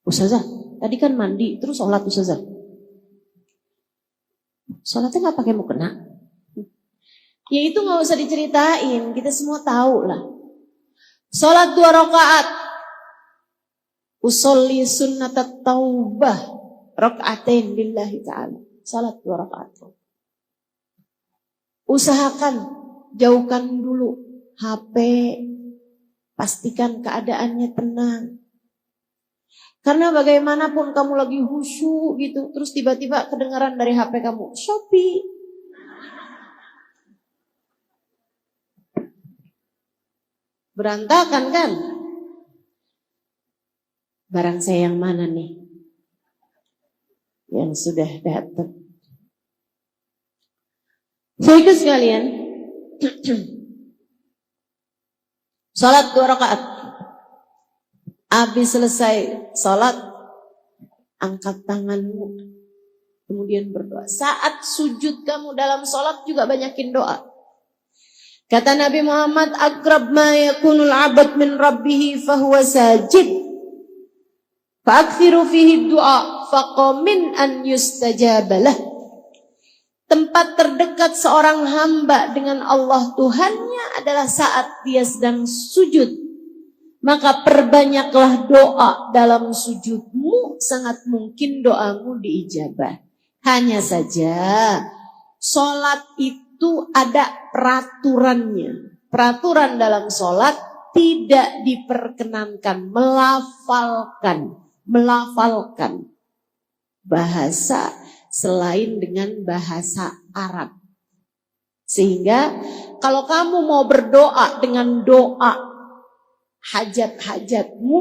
Speaker 1: Ustazah, tadi kan mandi, terus sholat Ustazah. Sholatnya gak pakai mukena. Ya itu gak usah diceritain, kita semua tahu lah. Sholat 2 rakaat. Usolli sunnatat taubah rakaatain lillahi ta'ala. Sholat 2 rakaat. Usahakan jauhkan dulu HP, pastikan keadaannya tenang. Karena bagaimanapun kamu lagi khusyuk gitu, terus tiba-tiba kedengaran dari HP kamu, Shopee. Berantakan kan? Barang saya yang mana nih? Yang sudah datang. Saudara sekalian, salat 2 rakaat. Habis selesai salat, angkat tanganmu, Kemudian berdoa. Saat sujud kamu dalam sholat juga banyakin doa. Kata Nabi Muhammad, "Aqrab ma yakunul 'abd min rabbih fahuwa sajid. Fa'akthiru fihi du'a faqamin an yustajabalah." Tempat terdekat seorang hamba dengan Allah Tuhannya adalah saat dia sedang sujud. Maka perbanyaklah doa dalam sujudmu, sangat mungkin doamu diijabah. Hanya saja sholat itu ada peraturannya. Peraturan dalam sholat tidak diperkenankan melafalkan bahasa selain dengan bahasa Arab. Sehingga kalau kamu mau berdoa dengan doa hajat-hajatmu,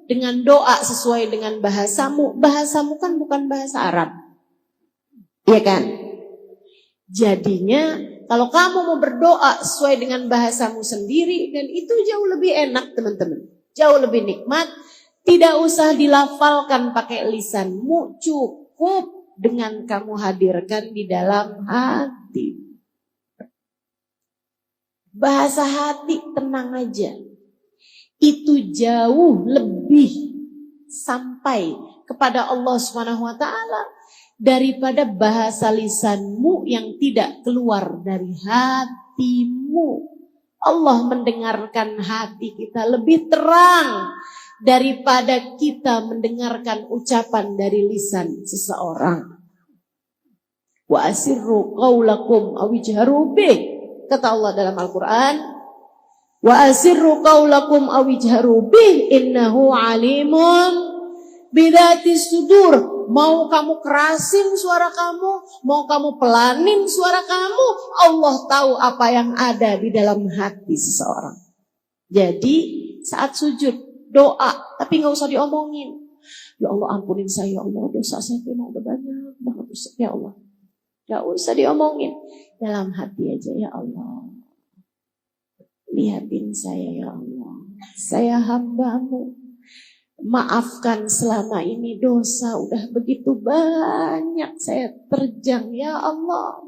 Speaker 1: dengan doa sesuai dengan bahasamu kan bukan bahasa Arab. Iya kan? Jadinya kalau kamu mau berdoa sesuai dengan bahasamu sendiri, dan itu jauh lebih enak teman-teman. Jauh lebih nikmat. Tidak usah dilafalkan pakai lisanmu, cukup dengan kamu hadirkan di dalam hati. Bahasa hati tenang aja. Itu jauh lebih sampai kepada Allah Subhanahu wa taala daripada bahasa lisanmu yang tidak keluar dari hatimu. Allah mendengarkan hati kita lebih terang daripada kita mendengarkan ucapan dari lisan seseorang. Wa asirru qaulakum aw ijharu bih. Kata Allah dalam Al-Qur'an, wa asirru qaulakum aw ijharu bih innahu alimun bidzati sudur. Mau kamu kerasin suara kamu, mau kamu pelanin suara kamu, Allah tahu apa yang ada di dalam hati seseorang. Jadi saat sujud doa, tapi nggak usah diomongin. Ya Allah ampunin saya, ya Allah dosa saya memang udah banyak banget, ya Allah. Nggak usah diomongin, dalam hati aja, ya Allah. Lihatin saya, ya Allah. Saya hamba-Mu. Maafkan selama ini dosa udah begitu banyak saya terjang, ya Allah.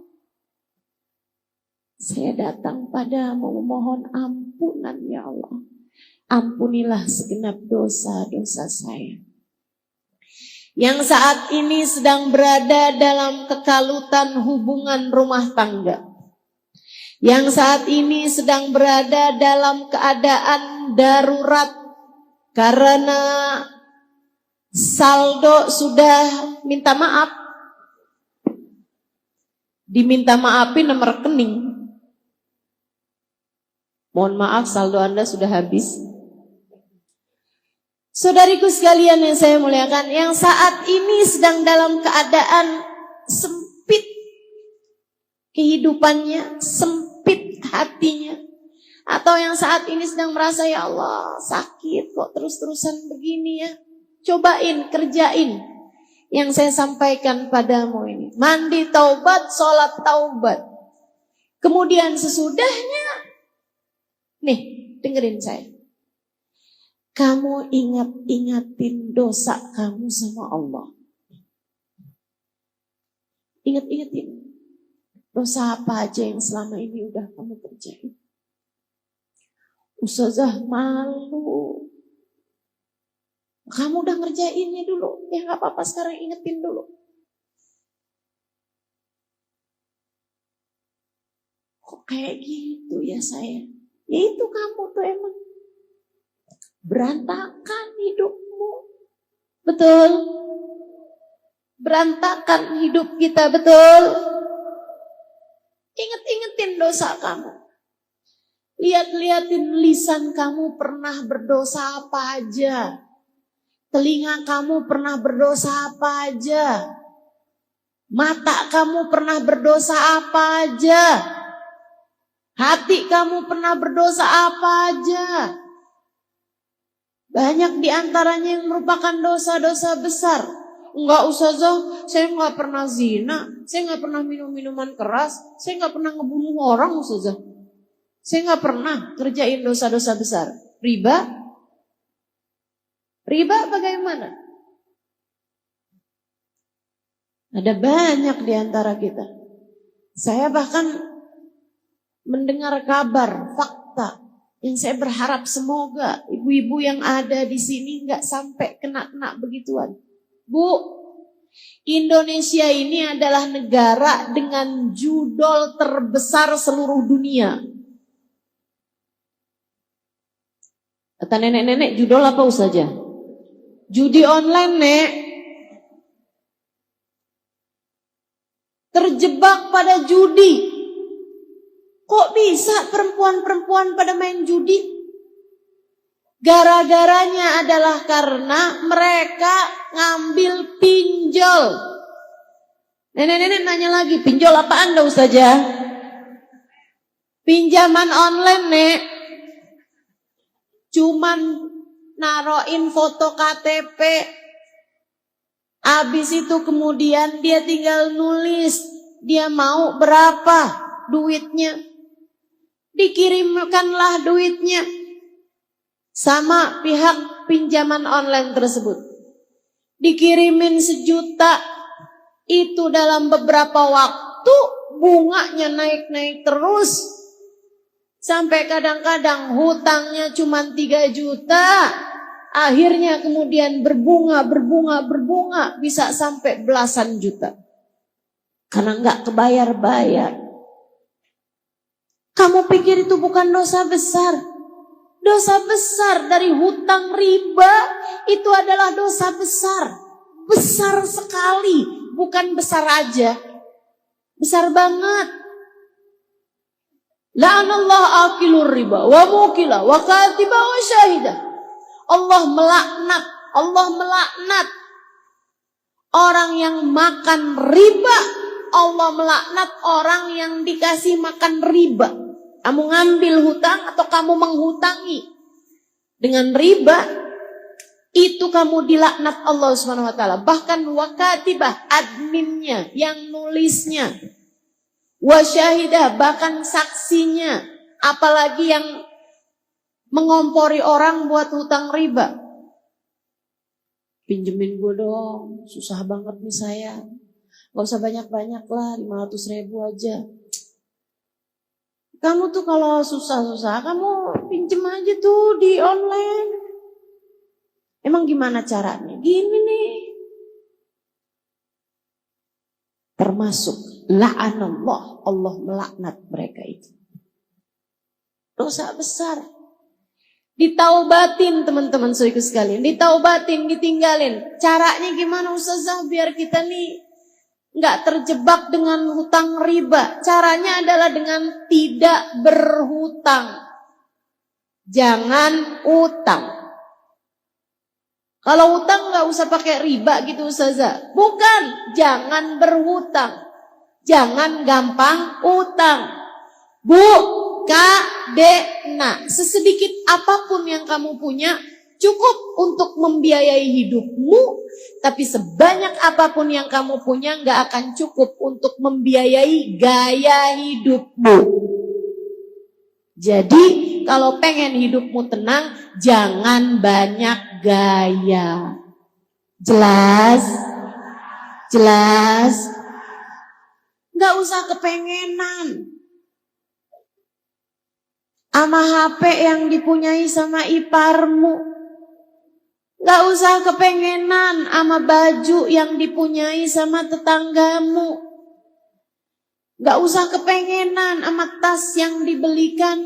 Speaker 1: Saya datang padamu memohon ampunan, ya Allah. Ampunilah segenap dosa-dosa saya. Yang saat ini sedang berada dalam kekalutan hubungan rumah tangga. Yang saat ini sedang berada dalam keadaan darurat karena saldo sudah minta maaf. Diminta maafin nomor rekening. Mohon maaf saldo Anda sudah habis. Saudariku sekalian yang saya muliakan, yang saat ini sedang dalam keadaan sempit kehidupannya, sempit hatinya, atau yang saat ini sedang merasa ya Allah sakit kok terus-terusan begini ya, cobain, kerjain yang saya sampaikan padamu ini. Mandi taubat, sholat taubat. Kemudian sesudahnya, nih dengerin saya. Kamu ingat-ingatin dosa kamu sama Allah. Ingat-ingatin. Dosa apa aja yang selama ini udah kamu kerjain. Ustazah malu. Kamu udah ngerjainnya dulu. Ya gak apa-apa, sekarang ingetin dulu. Kok kayak gitu ya saya? Ya itu kamu tuh emang. Berantakan hidupmu. Betul. Berantakan hidup kita, betul. Ingat-ingatin dosa kamu. Lihat-lihatin lisan kamu pernah berdosa apa aja. Telinga kamu pernah berdosa apa aja. Mata kamu pernah berdosa apa aja. Hati kamu pernah berdosa apa aja. Banyak diantaranya yang merupakan dosa-dosa besar. Enggak Ustazah, saya enggak pernah zina, saya enggak pernah minum minuman keras, saya enggak pernah ngebunuh orang Ustazah. Saya enggak pernah kerjain dosa-dosa besar. Riba? Riba bagaimana? Ada banyak di antara kita. Saya bahkan mendengar kabar, fakta yang saya berharap semoga ibu-ibu yang ada di sini nggak sampai kena begituan. Bu, Indonesia ini adalah negara dengan judol terbesar seluruh dunia. Kata nenek-nenek, judol apa saja? Judi online, Nek. Terjebak pada judi. Kok bisa perempuan-perempuan pada main judi? Gara-garanya adalah karena mereka ngambil pinjol. Nenek-nenek nanya lagi, pinjol apaan dah Ustazah? Pinjaman online, Nek. Cuman naroin foto KTP. Habis itu kemudian dia tinggal nulis dia mau berapa duitnya. Dikirimkanlah duitnya sama pihak pinjaman online tersebut. Dikirimin 1 juta. Itu dalam beberapa waktu bunganya naik-naik terus. Sampai kadang-kadang hutangnya cuma 3 juta. Akhirnya kemudian berbunga. Bisa sampai belasan juta. Karena nggak kebayar-bayar. Kamu pikir itu bukan dosa besar? Dosa besar dari hutang riba itu adalah dosa besar. Besar sekali, bukan besar aja. Besar banget. La'anallahu akilur riba wa mukila wa katiba wa syahidah. Allah melaknat orang yang makan riba. Allah melaknat orang yang dikasih makan riba. Kamu ngambil hutang atau kamu menghutangi dengan riba, itu kamu dilaknat Allah Subhanahu wa taala. Bahkan wakatibah, adminnya, yang nulisnya, wasyahidah, bahkan saksinya, apalagi yang mengompori orang buat hutang riba. Pinjemin gue dong, susah banget nih saya. Gak usah banyak-banyak lah, 500.000 aja. Kamu tuh kalau susah-susah, kamu pinjem aja tuh di online. Emang gimana caranya? Gini nih. Termasuk la'anallah, Allah melaknat mereka itu. Dosa besar. Ditaubatin teman-teman saudaraku sekalian. Ditaubatin, ditinggalin. Caranya gimana Ustazah biar kita nih nggak terjebak dengan hutang riba? Caranya adalah dengan tidak berhutang. Jangan utang. Kalau hutang nggak usah pakai riba gitu Ustazah. Bukan, jangan berhutang. Jangan gampang utang. Bu, Kak, Dek, nah sesedikit apapun yang kamu punya cukup untuk membiayai hidupmu. Tapi sebanyak apapun yang kamu punya nggak akan cukup untuk membiayai gaya hidupmu. Jadi kalau pengen hidupmu tenang, jangan banyak gaya. Jelas? Jelas? Nggak usah kepengenan. Sama HP yang dipunyai sama iparmu. Gak usah kepengenan sama baju yang dipunyai sama tetanggamu. Gak usah kepengenan sama tas yang dibelikan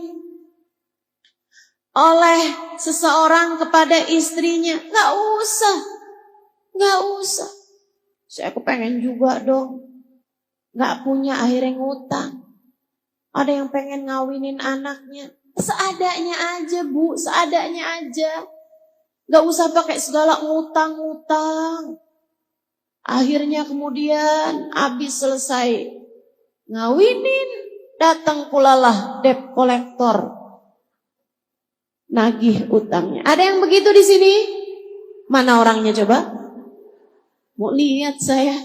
Speaker 1: oleh seseorang kepada istrinya. Gak usah. Gak usah. Saya kepengen juga dong. Gak punya akhirnya ngutang. Ada yang pengen ngawinin anaknya. Seadanya aja bu, seadanya aja. Gak usah pakai segala ngutang-ngutang. Akhirnya kemudian habis selesai ngawinin, datang pulalah debt collector. Nagih utangnya. Ada yang begitu di sini? Mana orangnya coba? Mau lihat saya.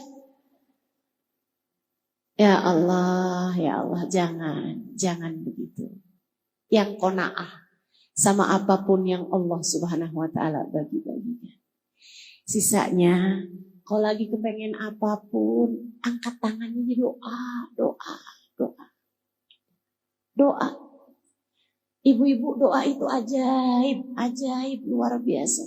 Speaker 1: Ya Allah, jangan begitu. Yang qanaah sama apapun yang Allah Subhanahu wa taala bagi-baginya. Sisanya Kalau lagi kepengen apapun, angkat tangannya doa. Ibu-ibu, doa itu ajaib luar biasa.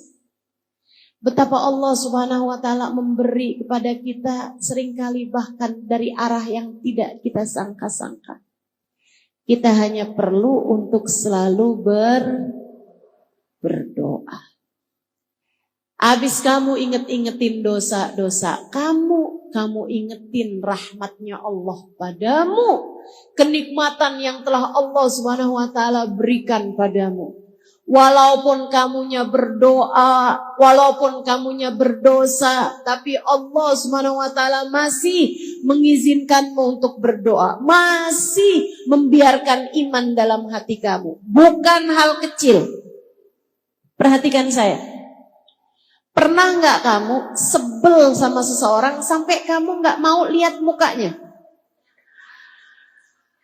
Speaker 1: Betapa Allah Subhanahu wa taala memberi kepada kita seringkali bahkan dari arah yang tidak kita sangka-sangka. Kita hanya perlu untuk selalu berdoa. Habis kamu ingetin dosa-dosa kamu ingetin rahmatnya Allah padamu, kenikmatan yang telah Allah Subhanahu wa taala berikan padamu. Walaupun kamunya berdoa, walaupun kamunya berdosa, tapi Allah Subhanahu wa taala masih mengizinkanmu untuk berdoa, masih membiarkan iman dalam hati kamu. Bukan hal kecil. Perhatikan saya. Pernah nggak kamu sebel sama seseorang sampai kamu nggak mau lihat mukanya?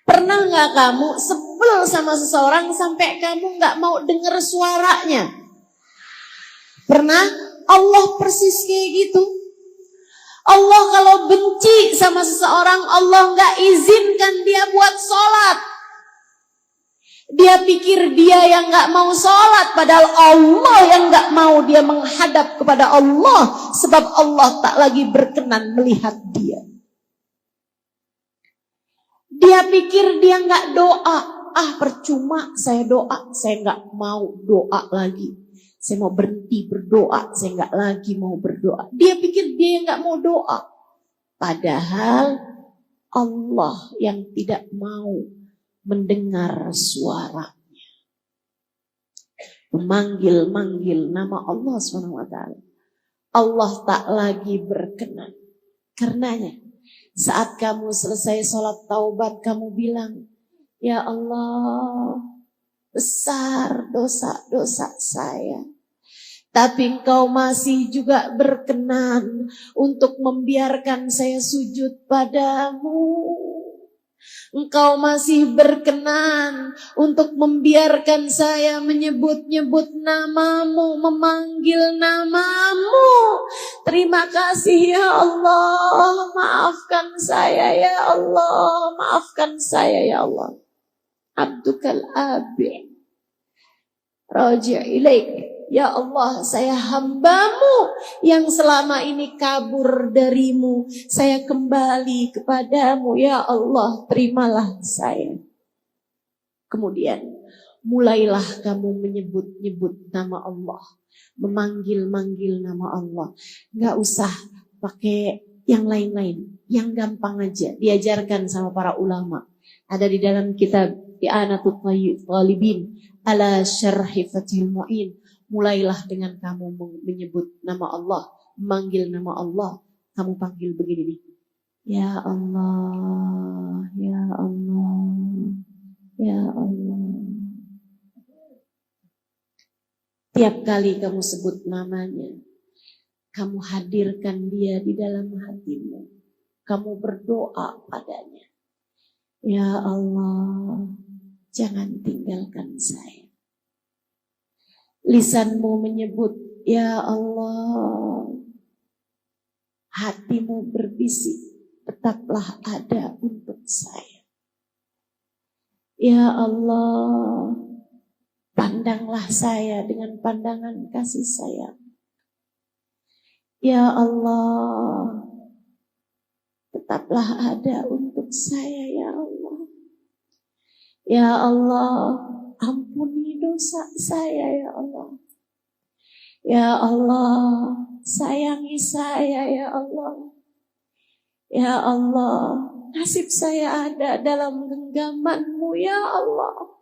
Speaker 1: Pernah nggak kamu sebel sama seseorang sampai kamu nggak mau dengar suaranya? Pernah? Allah persis kayak gitu. Allah kalau benci sama seseorang, Allah nggak izinkan dia buat sholat. Dia pikir dia yang gak mau sholat, padahal Allah yang gak mau dia menghadap kepada Allah, sebab Allah tak lagi berkenan melihat dia. Dia pikir dia gak doa, percuma saya doa, saya gak mau doa lagi. Saya mau berhenti berdoa, saya gak lagi mau berdoa. Dia pikir dia yang gak mau doa, padahal Allah yang tidak mau mendengar suaranya. Memanggil-manggil nama Allah SWT. Allah tak lagi berkenan. Karenanya, saat kamu selesai sholat taubat, kamu bilang, ya Allah, besar dosa-dosa saya. Tapi Engkau masih juga berkenan untuk membiarkan saya sujud padamu. Engkau masih berkenan untuk membiarkan saya menyebut-nyebut namamu, memanggil namamu. Terima kasih ya Allah, maafkan saya ya Allah, maafkan saya ya Allah. Abdukal abi, raji' ilaik. Ya Allah, saya hambamu yang selama ini kabur darimu. Saya kembali kepadamu. Ya Allah, terimalah saya. Kemudian, mulailah kamu menyebut-nyebut nama Allah. Memanggil-manggil nama Allah. Gak usah pakai yang lain-lain. Yang gampang aja. Diajarkan sama para ulama. Ada di dalam kitab I'anatul Talibin ala syarhi Fathul Mu'in. Mulailah dengan kamu menyebut nama Allah, memanggil nama Allah. Kamu panggil begini nih. Ya Allah, ya Allah, ya Allah. Tiap kali kamu sebut namanya, kamu hadirkan dia di dalam hatimu. Kamu berdoa padanya. Ya Allah, jangan tinggalkan saya. Lisanmu menyebut, ya Allah. Hatimu berbisik, tetaplah ada untuk saya. Ya Allah, pandanglah saya dengan pandangan kasih sayang. Ya Allah, tetaplah ada untuk saya ya Allah. Ya Allah, ampuni dosa saya ya Allah. Ya Allah, sayangi saya ya Allah. Ya Allah, nasib saya ada dalam genggaman-Mu ya Allah.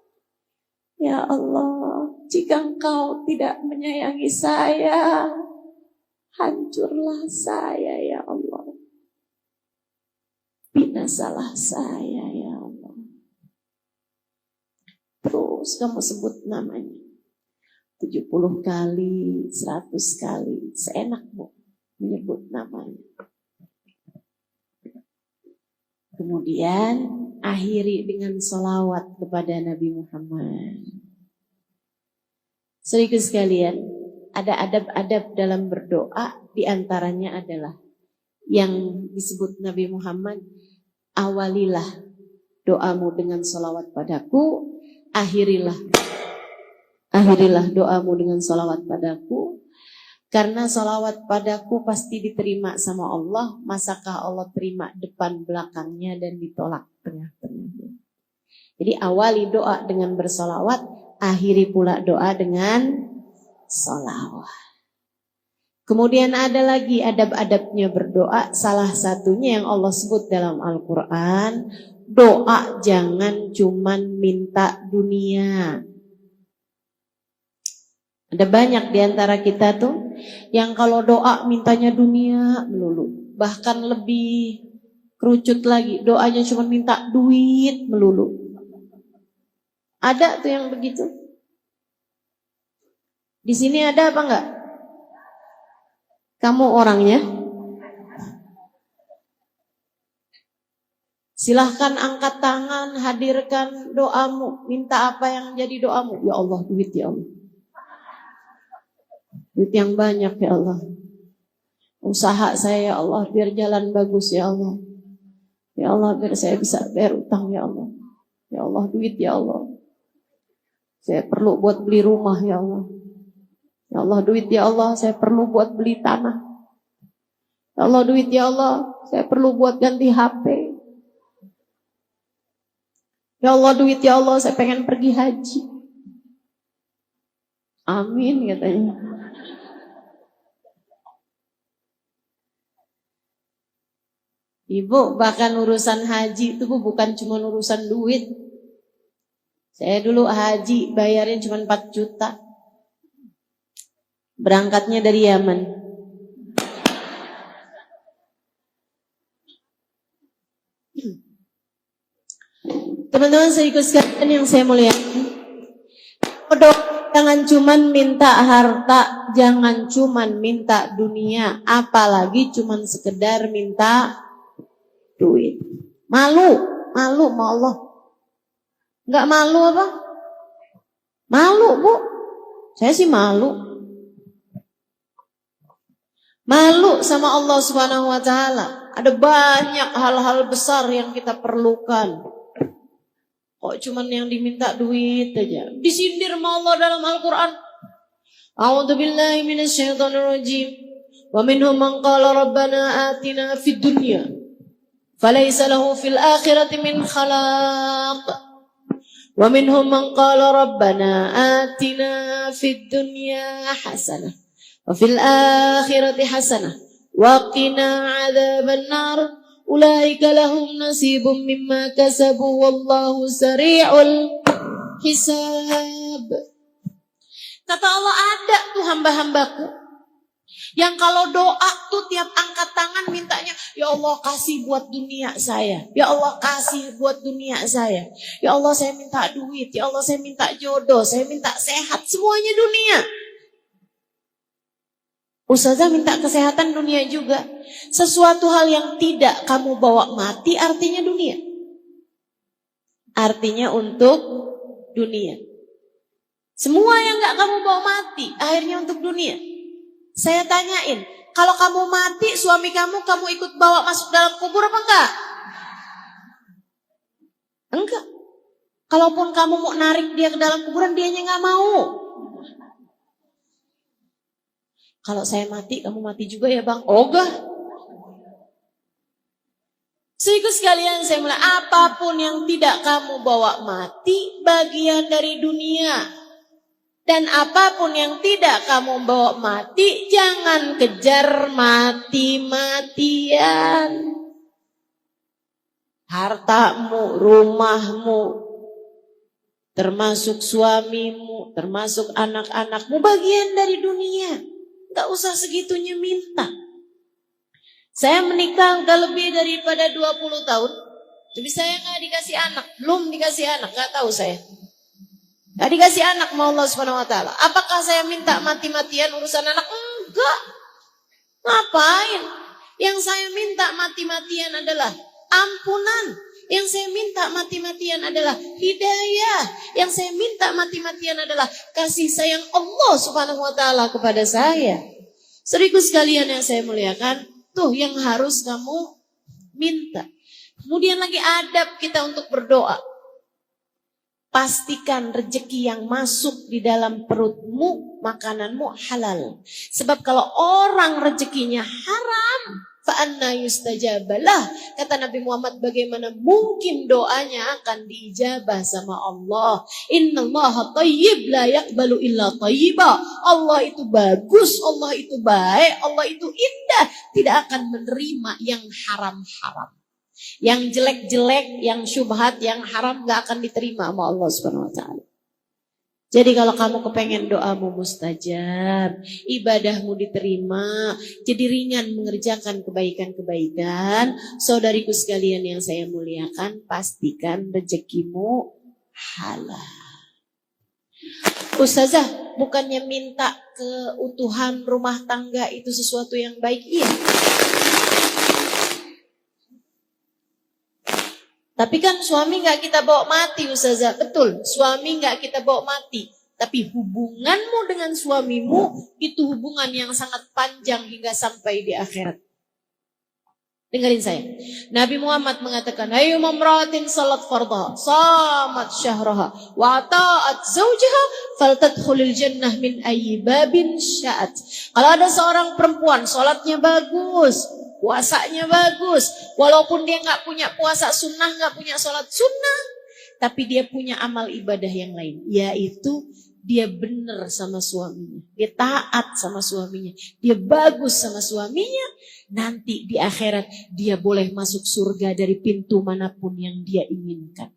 Speaker 1: Ya Allah, jika Engkau tidak menyayangi saya, hancurlah saya ya Allah. Binasalah saya ya Allah. Terus kamu sebut namanya 70 kali, 100 kali, seenakmu menyebut namanya. Kemudian akhiri dengan sholawat kepada Nabi Muhammad. Saudaraku sekalian, ada adab-adab dalam berdoa, diantaranya adalah yang disebut Nabi Muhammad, awalilah doamu dengan salawat padaku, akhirilah doamu dengan salawat padaku, karena salawat padaku pasti diterima sama Allah. Masakah Allah terima depan belakangnya dan ditolak tengah-tengahnya? Jadi awali doa dengan bersalawat, akhiri pula doa dengan salawat. Kemudian ada lagi adab-adabnya berdoa. Salah satunya yang Allah sebut dalam Al-Quran, doa jangan cuman minta dunia. Ada banyak diantara kita tuh yang kalau doa mintanya dunia melulu. Bahkan lebih kerucut lagi, doanya cuma minta duit melulu. Ada tuh yang begitu. Di sini ada apa enggak? Kamu orangnya? Silahkan angkat tangan, hadirkan doamu. Minta apa yang jadi doamu? Ya Allah, duit ya Allah. Duit yang banyak ya Allah. Usaha saya ya Allah biar jalan bagus ya Allah. Ya Allah biar saya bisa bayar utang ya Allah. Ya Allah duit ya Allah. Saya perlu buat beli rumah ya Allah. Ya Allah duit ya Allah, saya perlu buat beli tanah. Ya Allah duit ya Allah, saya perlu buat ganti HP. Ya Allah duit ya Allah, saya pengen pergi haji. Amin katanya. Ibu, bahkan urusan haji itu bukan cuma urusan duit. Saya dulu haji bayarnya cuma 4 juta. Berangkatnya dari Yaman. Teman-teman sekalian sekalian yang saya muliakan, jangan cuman minta harta, jangan cuman minta dunia, apalagi cuman sekedar minta duit. Malu sama Allah. Enggak malu apa? Malu, Bu. Saya sih malu. Malu sama Allah Subhanahu wa taala. Ada banyak hal-hal besar yang kita perlukan. Kok cuman yang diminta duit aja? Disindir sama Allah dalam Al-Qur'an. A'udzu billahi minasyaitonir rajim. Wa minhum man qala rabbana atina fid dunya falaysa lahu fil akhirati min khalaq. Wa minhum man qala rabbana atina fid dunya hasanah wa fil akhirati hasanah wa qina 'adzaban nar. Ulaika lahum nasibum mimma kasabu wallahu sari'ul hisab. Kata Allah, ada tuh hamba-hambaku yang kalau doa tuh tiap angkat tangan mintanya, ya Allah kasih buat dunia saya. Ya Allah kasih buat dunia saya. Ya Allah saya minta duit. Ya Allah saya minta jodoh. Saya minta sehat. Semuanya dunia. Ustazah minta kesehatan dunia juga. Sesuatu hal yang tidak kamu bawa mati artinya dunia. Artinya untuk dunia. Semua yang gak kamu bawa mati akhirnya untuk dunia. Saya tanyain, kalau kamu mati suami kamu ikut bawa masuk dalam kubur apa enggak? Enggak. Kalaupun kamu mau narik dia ke dalam kuburan, dianya gak mau. Kalau saya mati, kamu mati juga ya bang? Ogah. Sehingga sekalian saya mulai, apapun yang tidak kamu bawa mati, bagian dari dunia. Dan apapun yang tidak kamu bawa mati, jangan kejar mati-matian. Hartamu, rumahmu, termasuk suamimu, termasuk anak-anakmu, bagian dari dunia. Gak usah segitunya minta. Saya menikah udah lebih daripada 20 tahun. Tapi saya gak dikasih anak. Belum dikasih anak, gak tahu saya. Gak dikasih anak sama Allah Subhanahu wa taala. Apakah saya minta mati-matian urusan anak? Enggak. Ngapain? Yang saya minta mati-matian adalah ampunan. Yang saya minta mati-matian adalah hidayah. Yang saya minta mati-matian adalah kasih sayang Allah Subhanahu wa taala kepada saya. Saudaraku sekalian yang saya muliakan, Tuh yang harus kamu minta. Kemudian lagi adab kita untuk berdoa. Pastikan rezeki yang masuk di dalam perutmu, makananmu halal. Sebab kalau orang rezekinya haram, fa'anna yustajabalah. Kata Nabi Muhammad, bagaimana mungkin doanya akan diijabah sama Allah. Innallaha thayyib la yaqbalu illa thayyiba. Allah itu bagus, Allah itu baik, Allah itu indah. Tidak akan menerima yang haram-haram. Yang jelek-jelek, yang syubhat, yang haram gak akan diterima sama Allah Subhanahu wa taala. Jadi kalau kamu kepengen doamu mustajab, ibadahmu diterima, jadi ringan mengerjakan kebaikan-kebaikan, saudariku sekalian yang saya muliakan, pastikan rezekimu halal. Ustazah, bukannya minta keutuhan rumah tangga itu sesuatu yang baik? Iya. Tapi kan suami gak kita bawa mati, Ustazah. Betul, suami gak kita bawa mati. Tapi hubunganmu dengan suamimu itu hubungan yang sangat panjang hingga sampai di akhirat. Dengerin saya. Nabi Muhammad mengatakan, ayu mamratin salat fardha, samat syahraha, wa ta'at zawjaha, faltadkhulil jannah min ayyi babin sya'at. Kalau ada seorang perempuan, salatnya bagus, puasanya bagus, walaupun dia gak punya puasa sunnah, gak punya sholat sunnah, tapi dia punya amal ibadah yang lain, yaitu dia benar sama suaminya, dia taat sama suaminya, dia bagus sama suaminya. Nanti di akhirat dia boleh masuk surga dari pintu manapun yang dia inginkan.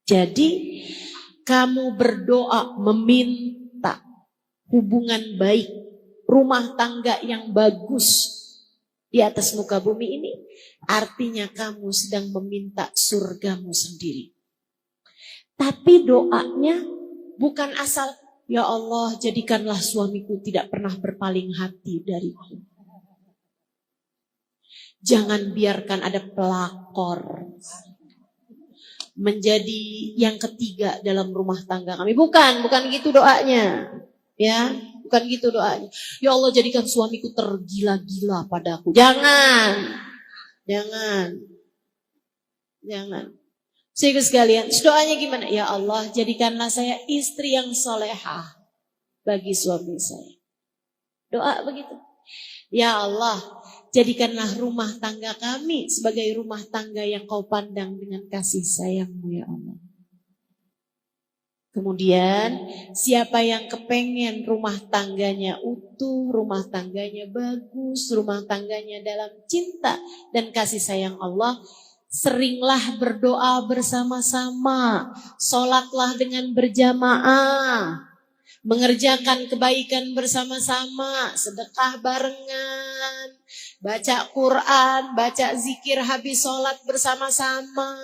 Speaker 1: Jadi kamu berdoa meminta hubungan baik, rumah tangga yang bagus di atas muka bumi ini, artinya kamu sedang meminta surgamu sendiri. Tapi doanya bukan asal, ya Allah jadikanlah suamiku tidak pernah berpaling hati dariku. Jangan biarkan ada pelakor menjadi yang ketiga dalam rumah tangga kami. Bukan gitu doanya. Ya, bukan gitu doanya. Ya Allah jadikan suamiku tergila-gila padaku. Jangan. Sehingga sekalian, doanya gimana? Ya Allah jadikanlah saya istri yang solehah bagi suami saya. Doa begitu. Ya Allah, jadikanlah rumah tangga kami sebagai rumah tangga yang kau pandang dengan kasih sayang-Mu ya Allah. Kemudian siapa yang kepengen rumah tangganya utuh, rumah tangganya bagus, rumah tangganya dalam cinta dan kasih sayang Allah, seringlah berdoa bersama-sama, sholatlah dengan berjamaah, mengerjakan kebaikan bersama-sama, sedekah barengan, baca Quran, baca zikir habis sholat bersama-sama.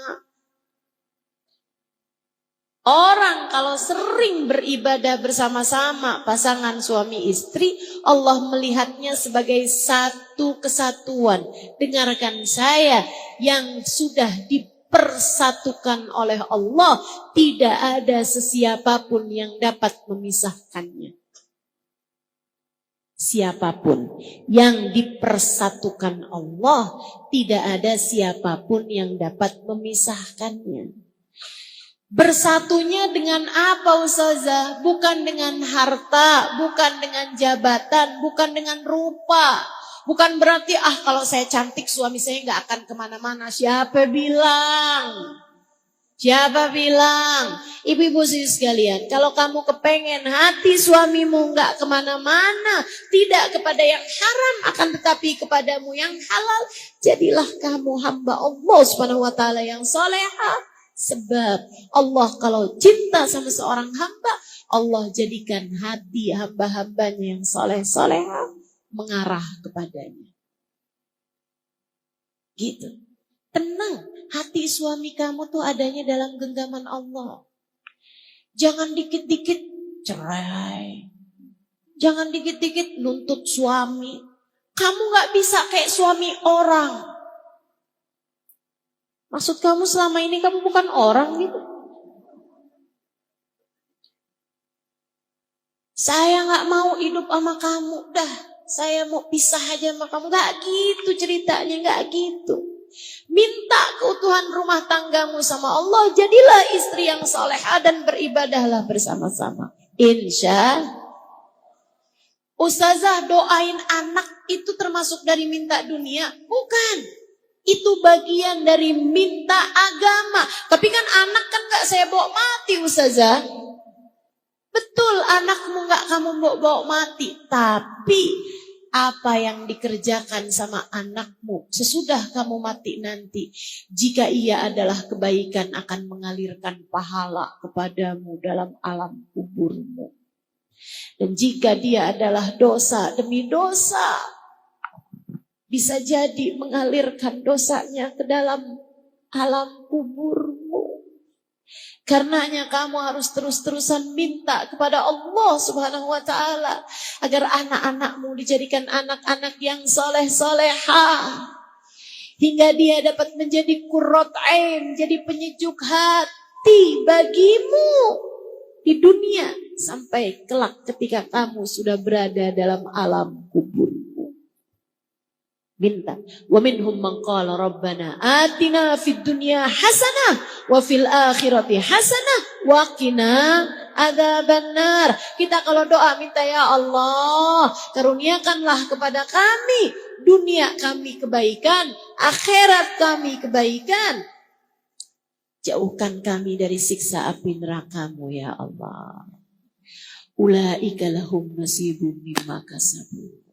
Speaker 1: Orang kalau sering beribadah bersama-sama pasangan suami istri, Allah melihatnya sebagai satu kesatuan. Dengarkan saya, yang sudah dipersatukan oleh Allah, tidak ada sesiapapun yang dapat memisahkannya. Siapapun yang dipersatukan Allah, tidak ada siapapun yang dapat memisahkannya. Bersatunya dengan apa Ustazah? Bukan dengan harta, bukan dengan jabatan, bukan dengan rupa. Bukan berarti kalau saya cantik suami saya gak akan kemana-mana. Siapa bilang? Ibu-ibu sekalian, kalau kamu kepengen hati suamimu gak kemana-mana, tidak kepada yang haram, akan tetapi kepadamu yang halal, jadilah kamu hamba Allah Subhanahu wa taala yang salehah. Sebab Allah kalau cinta sama seorang hamba, Allah jadikan hati hamba-hambanya yang soleh-solehah mengarah kepadanya. Gitu. Tenang, hati suami kamu tuh adanya dalam genggaman Allah. Jangan dikit-dikit cerai. Jangan dikit-dikit nuntut suami. Kamu gak bisa kayak suami orang. Maksud kamu selama ini kamu bukan orang gitu? Saya gak mau hidup sama kamu. Dah, saya mau pisah aja sama kamu. Gak gitu ceritanya, gak gitu. Minta keutuhan rumah tanggamu sama Allah. Jadilah istri yang salehah dan beribadahlah bersama-sama. Insya Ustazah, doain anak itu termasuk dari minta dunia? Bukan. Itu bagian dari minta agama. Tapi kan anak kan gak saya bawa mati, Ustazah. Betul, anakmu gak kamu bawa mati. Tapi apa yang dikerjakan sama anakmu sesudah kamu mati nanti, jika ia adalah kebaikan, akan mengalirkan pahala kepadamu dalam alam kuburmu. Dan jika dia adalah dosa demi dosa, bisa jadi mengalirkan dosanya ke dalam alam kuburmu. Karenanya kamu harus terus-terusan minta kepada Allah Subhanahu wa ta'ala agar anak-anakmu dijadikan anak-anak yang soleh-solehah, hingga dia dapat menjadi qurrat ain, jadi penyejuk hati bagimu di dunia sampai kelak ketika kamu sudah berada dalam alam kuburmu. Minta. Wa minhum man qala rabbana atina fid dunya hasanah wa fil akhirati hasanah wa qina adzabannar. Kita kalau doa minta, ya Allah, karuniakanlah kepada kami dunia kami kebaikan, akhirat kami kebaikan. Jauhkan kami dari siksa api neraka-Mu ya Allah. Ulaika lahum nasibum mimma kasabu.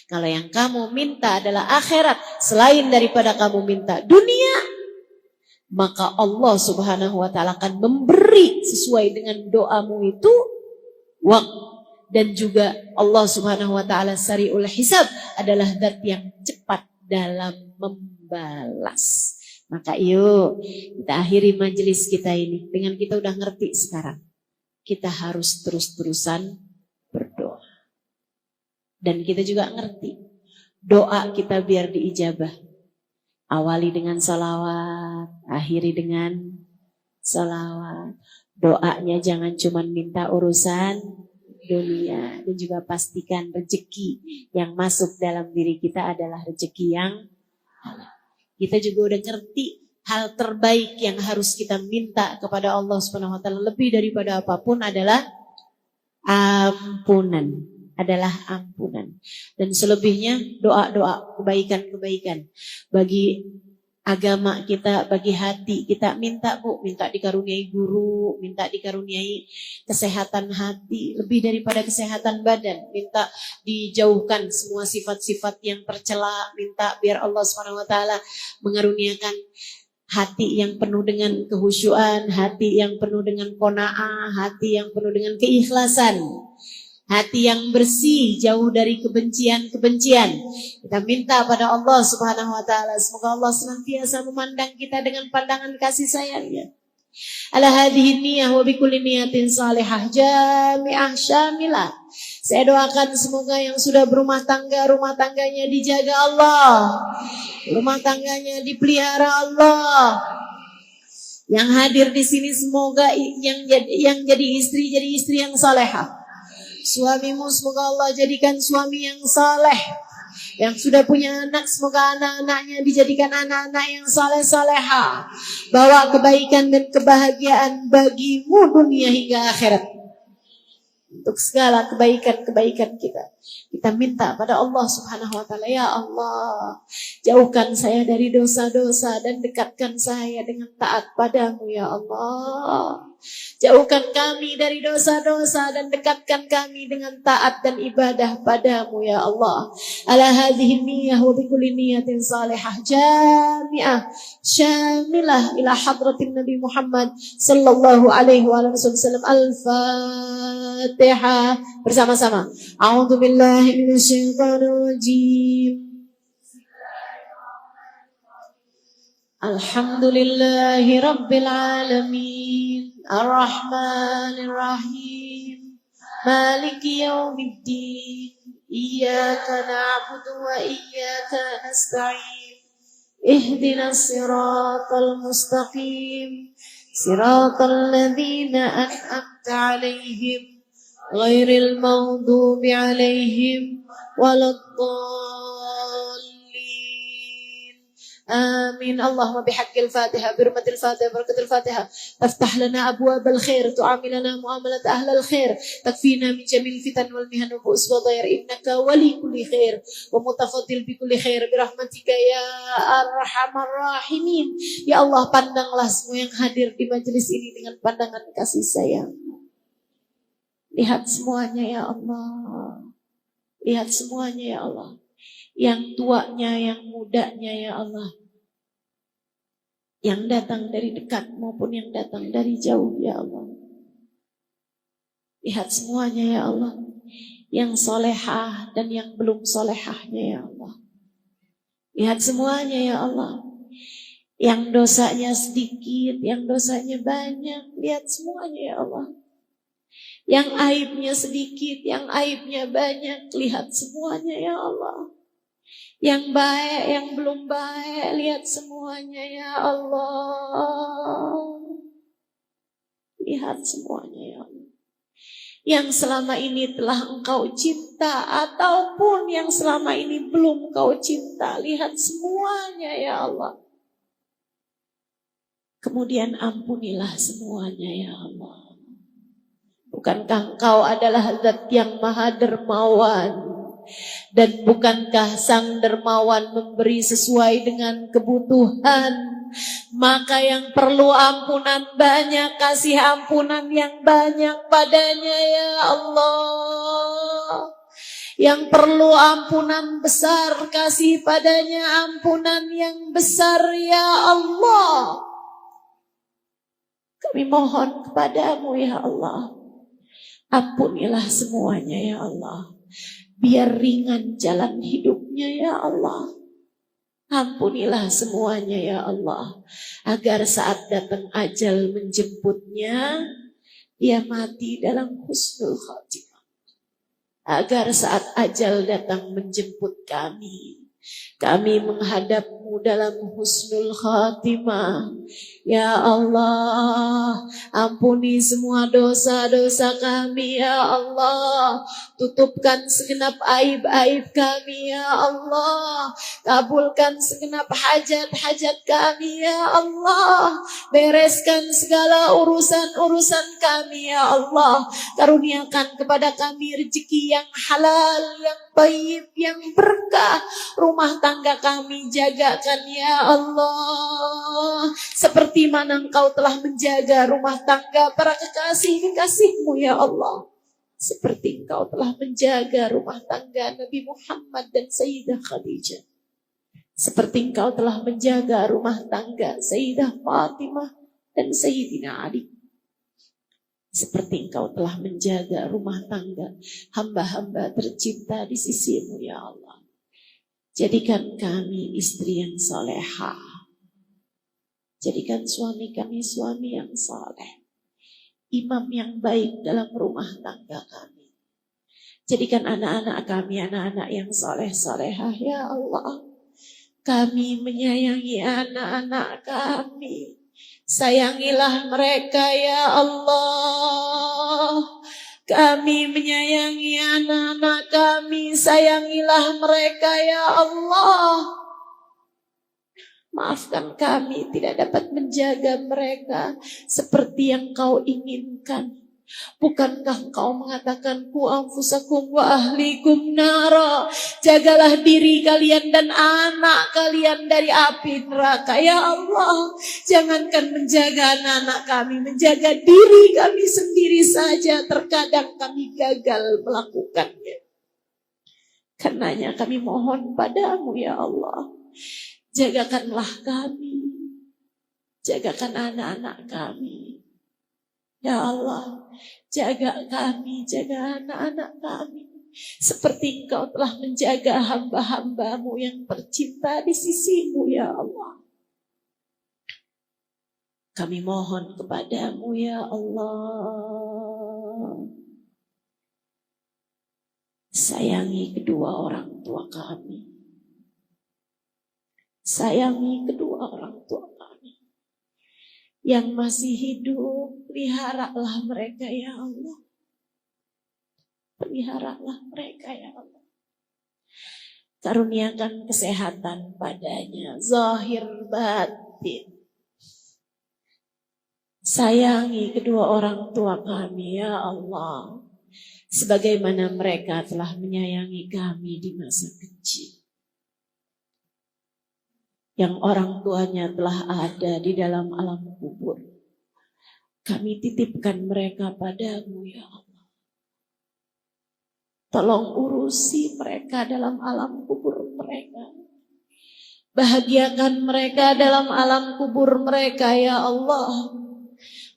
Speaker 1: Kalau yang kamu minta adalah akhirat selain daripada kamu minta dunia, maka Allah Subhanahu wa ta'ala akan memberi sesuai dengan doamu itu. Dan juga Allah Subhanahu wa ta'ala sari'ul hisab, adalah zat yang cepat dalam membalas. Maka yuk kita akhiri majelis kita ini dengan kita udah ngerti sekarang. Kita harus terus-terusan berdoa. Dan kita juga ngerti doa kita biar diijabah. Awali dengan salawat, akhiri dengan salawat. Doanya jangan cuma minta urusan dunia. Dan juga pastikan rezeki yang masuk dalam diri kita adalah rezeki yang halal. Kita juga udah ngerti hal terbaik yang harus kita minta kepada Allah Subhanahu wa ta'ala lebih daripada apapun adalah ampunan. Dan selebihnya doa-doa kebaikan-kebaikan bagi agama kita, bagi hati kita. Minta dikaruniai guru, minta dikaruniai kesehatan hati lebih daripada kesehatan badan, minta dijauhkan semua sifat-sifat yang tercela, minta biar Allah Subhanahu wa ta'ala mengaruniakan hati yang penuh dengan kehusyuan, hati yang penuh dengan qanaah, hati yang penuh dengan keikhlasan, hati yang bersih, jauh dari kebencian-kebencian. Kita minta pada Allah Subhanahu wa ta'ala, semoga Allah senantiasa memandang kita dengan pandangan kasih sayangnya. Ala hadhihi niyah wa bikulli niyatin salihah jami'ah syamilah. Saya doakan semoga yang sudah berumah tangga, rumah tangganya dijaga Allah, rumah tangganya dipelihara Allah. Yang hadir di sini semoga yang jadi istri yang salehah. Suamimu semoga Allah jadikan suami yang saleh. Yang sudah punya anak semoga anak-anaknya dijadikan anak-anak yang saleh-salehah. Bawa kebaikan dan kebahagiaan bagimu dunia hingga akhirat. Untuk segala kebaikan-kebaikan kita minta pada Allah Subhanahu wa ta'ala, ya Allah, jauhkan saya dari dosa-dosa dan dekatkan saya dengan taat padamu ya Allah. Jauhkan kami dari dosa-dosa dan dekatkan kami dengan taat dan ibadah padamu ya Allah. Ala hadhihi niyah wa bikulli niyatin salihah jami'ah syamilah ila hadratin Nabi Muhammad sallallahu alaihi wa sallam. Al-Fatihah bersama-sama. A'udzu billahi minasyaitonir rajim. Alhamdulillahi rabbil alamin, ar-Rahmanir Rahim, Maliki yaumiddin, iyyaka na'budu wa iyyaka nasta'in, ihdinas siratal mustaqim, siratal ladzina an'amta 'alaihim ghairil maghdubi alaihim waladdallin. آمين. اللهم بحق الفاتحة برمة الفاتحة بركة الفاتحة تفتح لنا أبواب الخير تعاملنا معاملة أهل الخير تكفينا من جميع الفتن والمهن والبؤس والضير إنك ولي كل خير ومتفضل بكل خير برحمتك يا أرحم الراحمين. Ya Allah, pandanglah semua yang hadir di majelis ini dengan pandangan kasih sayang. Lihat semuanya ya Allah. Lihat semuanya ya Allah. Yang tuanya, yang mudanya ya Allah. Yang datang dari dekat maupun yang datang dari jauh ya Allah. Lihat semuanya ya Allah. Yang solehah dan yang belum solehahnya ya Allah. Lihat semuanya ya Allah. Yang dosanya sedikit, yang dosanya banyak. Lihat semuanya ya Allah. Yang aibnya sedikit, yang aibnya banyak. Lihat semuanya ya Allah. Yang baik, yang belum baik, lihat semuanya ya Allah. Lihat semuanya ya Allah. Yang selama ini telah engkau cinta ataupun yang selama ini belum engkau cinta, lihat semuanya ya Allah. Kemudian ampunilah semuanya ya Allah. Bukankah engkau adalah zat yang maha dermawan? Dan bukankah sang dermawan memberi sesuai dengan kebutuhan? Maka yang perlu ampunan banyak, kasih ampunan yang banyak padanya ya Allah. Yang perlu ampunan besar, kasih padanya ampunan yang besar ya Allah. Kami mohon kepadamu ya Allah. Ampunilah semuanya ya Allah. Biar ringan jalan hidupnya ya Allah. Ampunilah semuanya ya Allah. Agar saat datang ajal menjemputnya, dia mati dalam husnul khatimah. Agar saat ajal datang menjemput kami, kami menghadapmu dalam husnul khatimah. Ya Allah, ampuni semua dosa-dosa kami ya Allah. Tutupkan segenap aib-aib kami ya Allah. Kabulkan segenap hajat-hajat kami ya Allah. Bereskan segala urusan-urusan kami ya Allah. Karuniakan kepada kami rezeki yang halal, yang baik, yang berkah. Rumah tangga kami jagakan ya Allah. Seperti mana engkau telah menjaga rumah tangga para kekasih-kekasihmu ya Allah. Seperti engkau telah menjaga rumah tangga Nabi Muhammad dan Sayyidah Khadijah. Seperti engkau telah menjaga rumah tangga Sayyidah Fatimah dan Sayyidina Ali. Seperti engkau telah menjaga rumah tangga hamba-hamba tercinta di sisimu ya Allah. Jadikan kami istri yang solehah. Jadikan suami kami suami yang soleh. Imam yang baik dalam rumah tangga kami. Jadikan anak-anak kami anak-anak yang soleh-solehah ya Allah. Kami menyayangi anak-anak kami. Sayangilah mereka ya Allah. Kami menyayangi anak-anak kami. Sayangilah mereka ya Allah. Maafkan kami tidak dapat menjaga mereka seperti yang kau inginkan. Bukankah engkau mengatakan ku anfusakum wa ahlikum nara. Jagalah diri kalian dan anak kalian dari api neraka. Ya Allah, jangankan menjaga anak-anak kami, menjaga diri kami sendiri saja terkadang kami gagal melakukannya. Karenanya kami mohon padamu ya Allah. Jagakanlah kami. Jagakan anak-anak kami. Ya Allah, jaga kami, jaga anak-anak kami. Seperti engkau telah menjaga hamba-hambamu yang tercinta di sisimu ya Allah. Kami mohon kepadamu ya Allah. Sayangi kedua orang tua kami. Sayangi kedua orang tua kami. Yang masih hidup, peliharalah mereka ya Allah.
Speaker 2: peliharalah mereka ya Allah. Karuniakan kesehatan padanya, zahir batin. Sayangi kedua orang tua kami ya Allah, sebagaimana mereka telah menyayangi kami di masa kecil. Yang orang tuanya telah ada di dalam alam kubur, kami titipkan mereka padamu ya Allah. Tolong urusi mereka dalam alam kubur mereka. Bahagiakan mereka dalam alam kubur mereka ya Allah.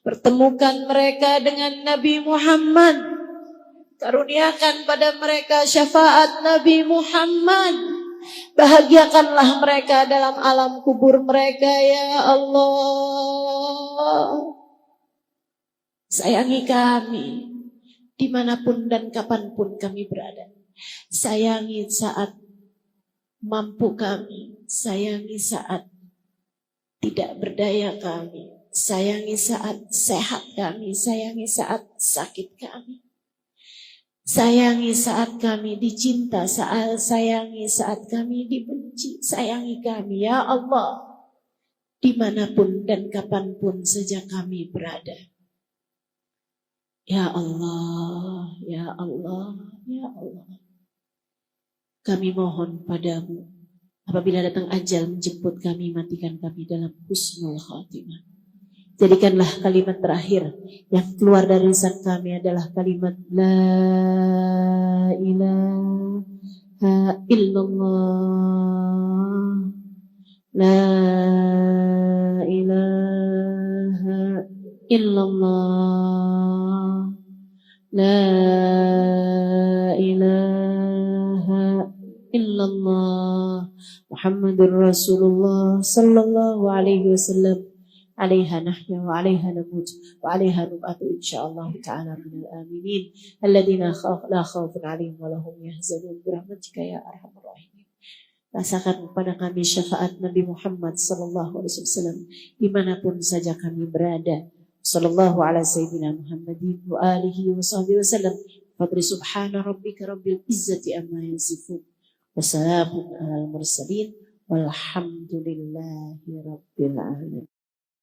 Speaker 2: Pertemukan mereka dengan Nabi Muhammad. Karuniakan pada mereka syafaat Nabi Muhammad. Bahagiakanlah mereka dalam alam kubur mereka ya Allah. Sayangi kami dimanapun dan kapanpun kami berada. Sayangi saat mampu kami. Sayangi saat tidak berdaya kami. Sayangi saat sehat kami. Sayangi saat sakit kami. Sayangi saat kami dicinta. Sayangi saat kami dibenci. Sayangi kami ya Allah. Dimanapun dan kapanpun sejak kami berada. Ya Allah, ya Allah, ya Allah. Kami mohon padamu. Apabila datang ajal menjemput kami, matikan kami dalam husnul khatimah. Jadikanlah kalimat terakhir yang keluar dari lisan kami adalah kalimat La ilaha illallah. La ilaha illallah. La ilaha illallah. Muhammadur Rasulullah sallallahu alaihi wasallam. عليها نحيا وعليها نموت وعليها نبعث إن شاء الله تعالى من الآمنين الذين لا خوف عليهم ولا هم يحزنون برحمتك يا أرحم الراحمين. Rasakan kepada kami syafaat Nabi Muhammad sallallahu alaihi wasallam dimanapun saja kami berada. Sallallahu ala sayyidina Muhammadin wa alihi wa sahbihi wasallam. Fadri subhana rabbika rabbil izzati amma yasifun. Wa salamun alal mursalin walhamdulillahi rabbil alamin.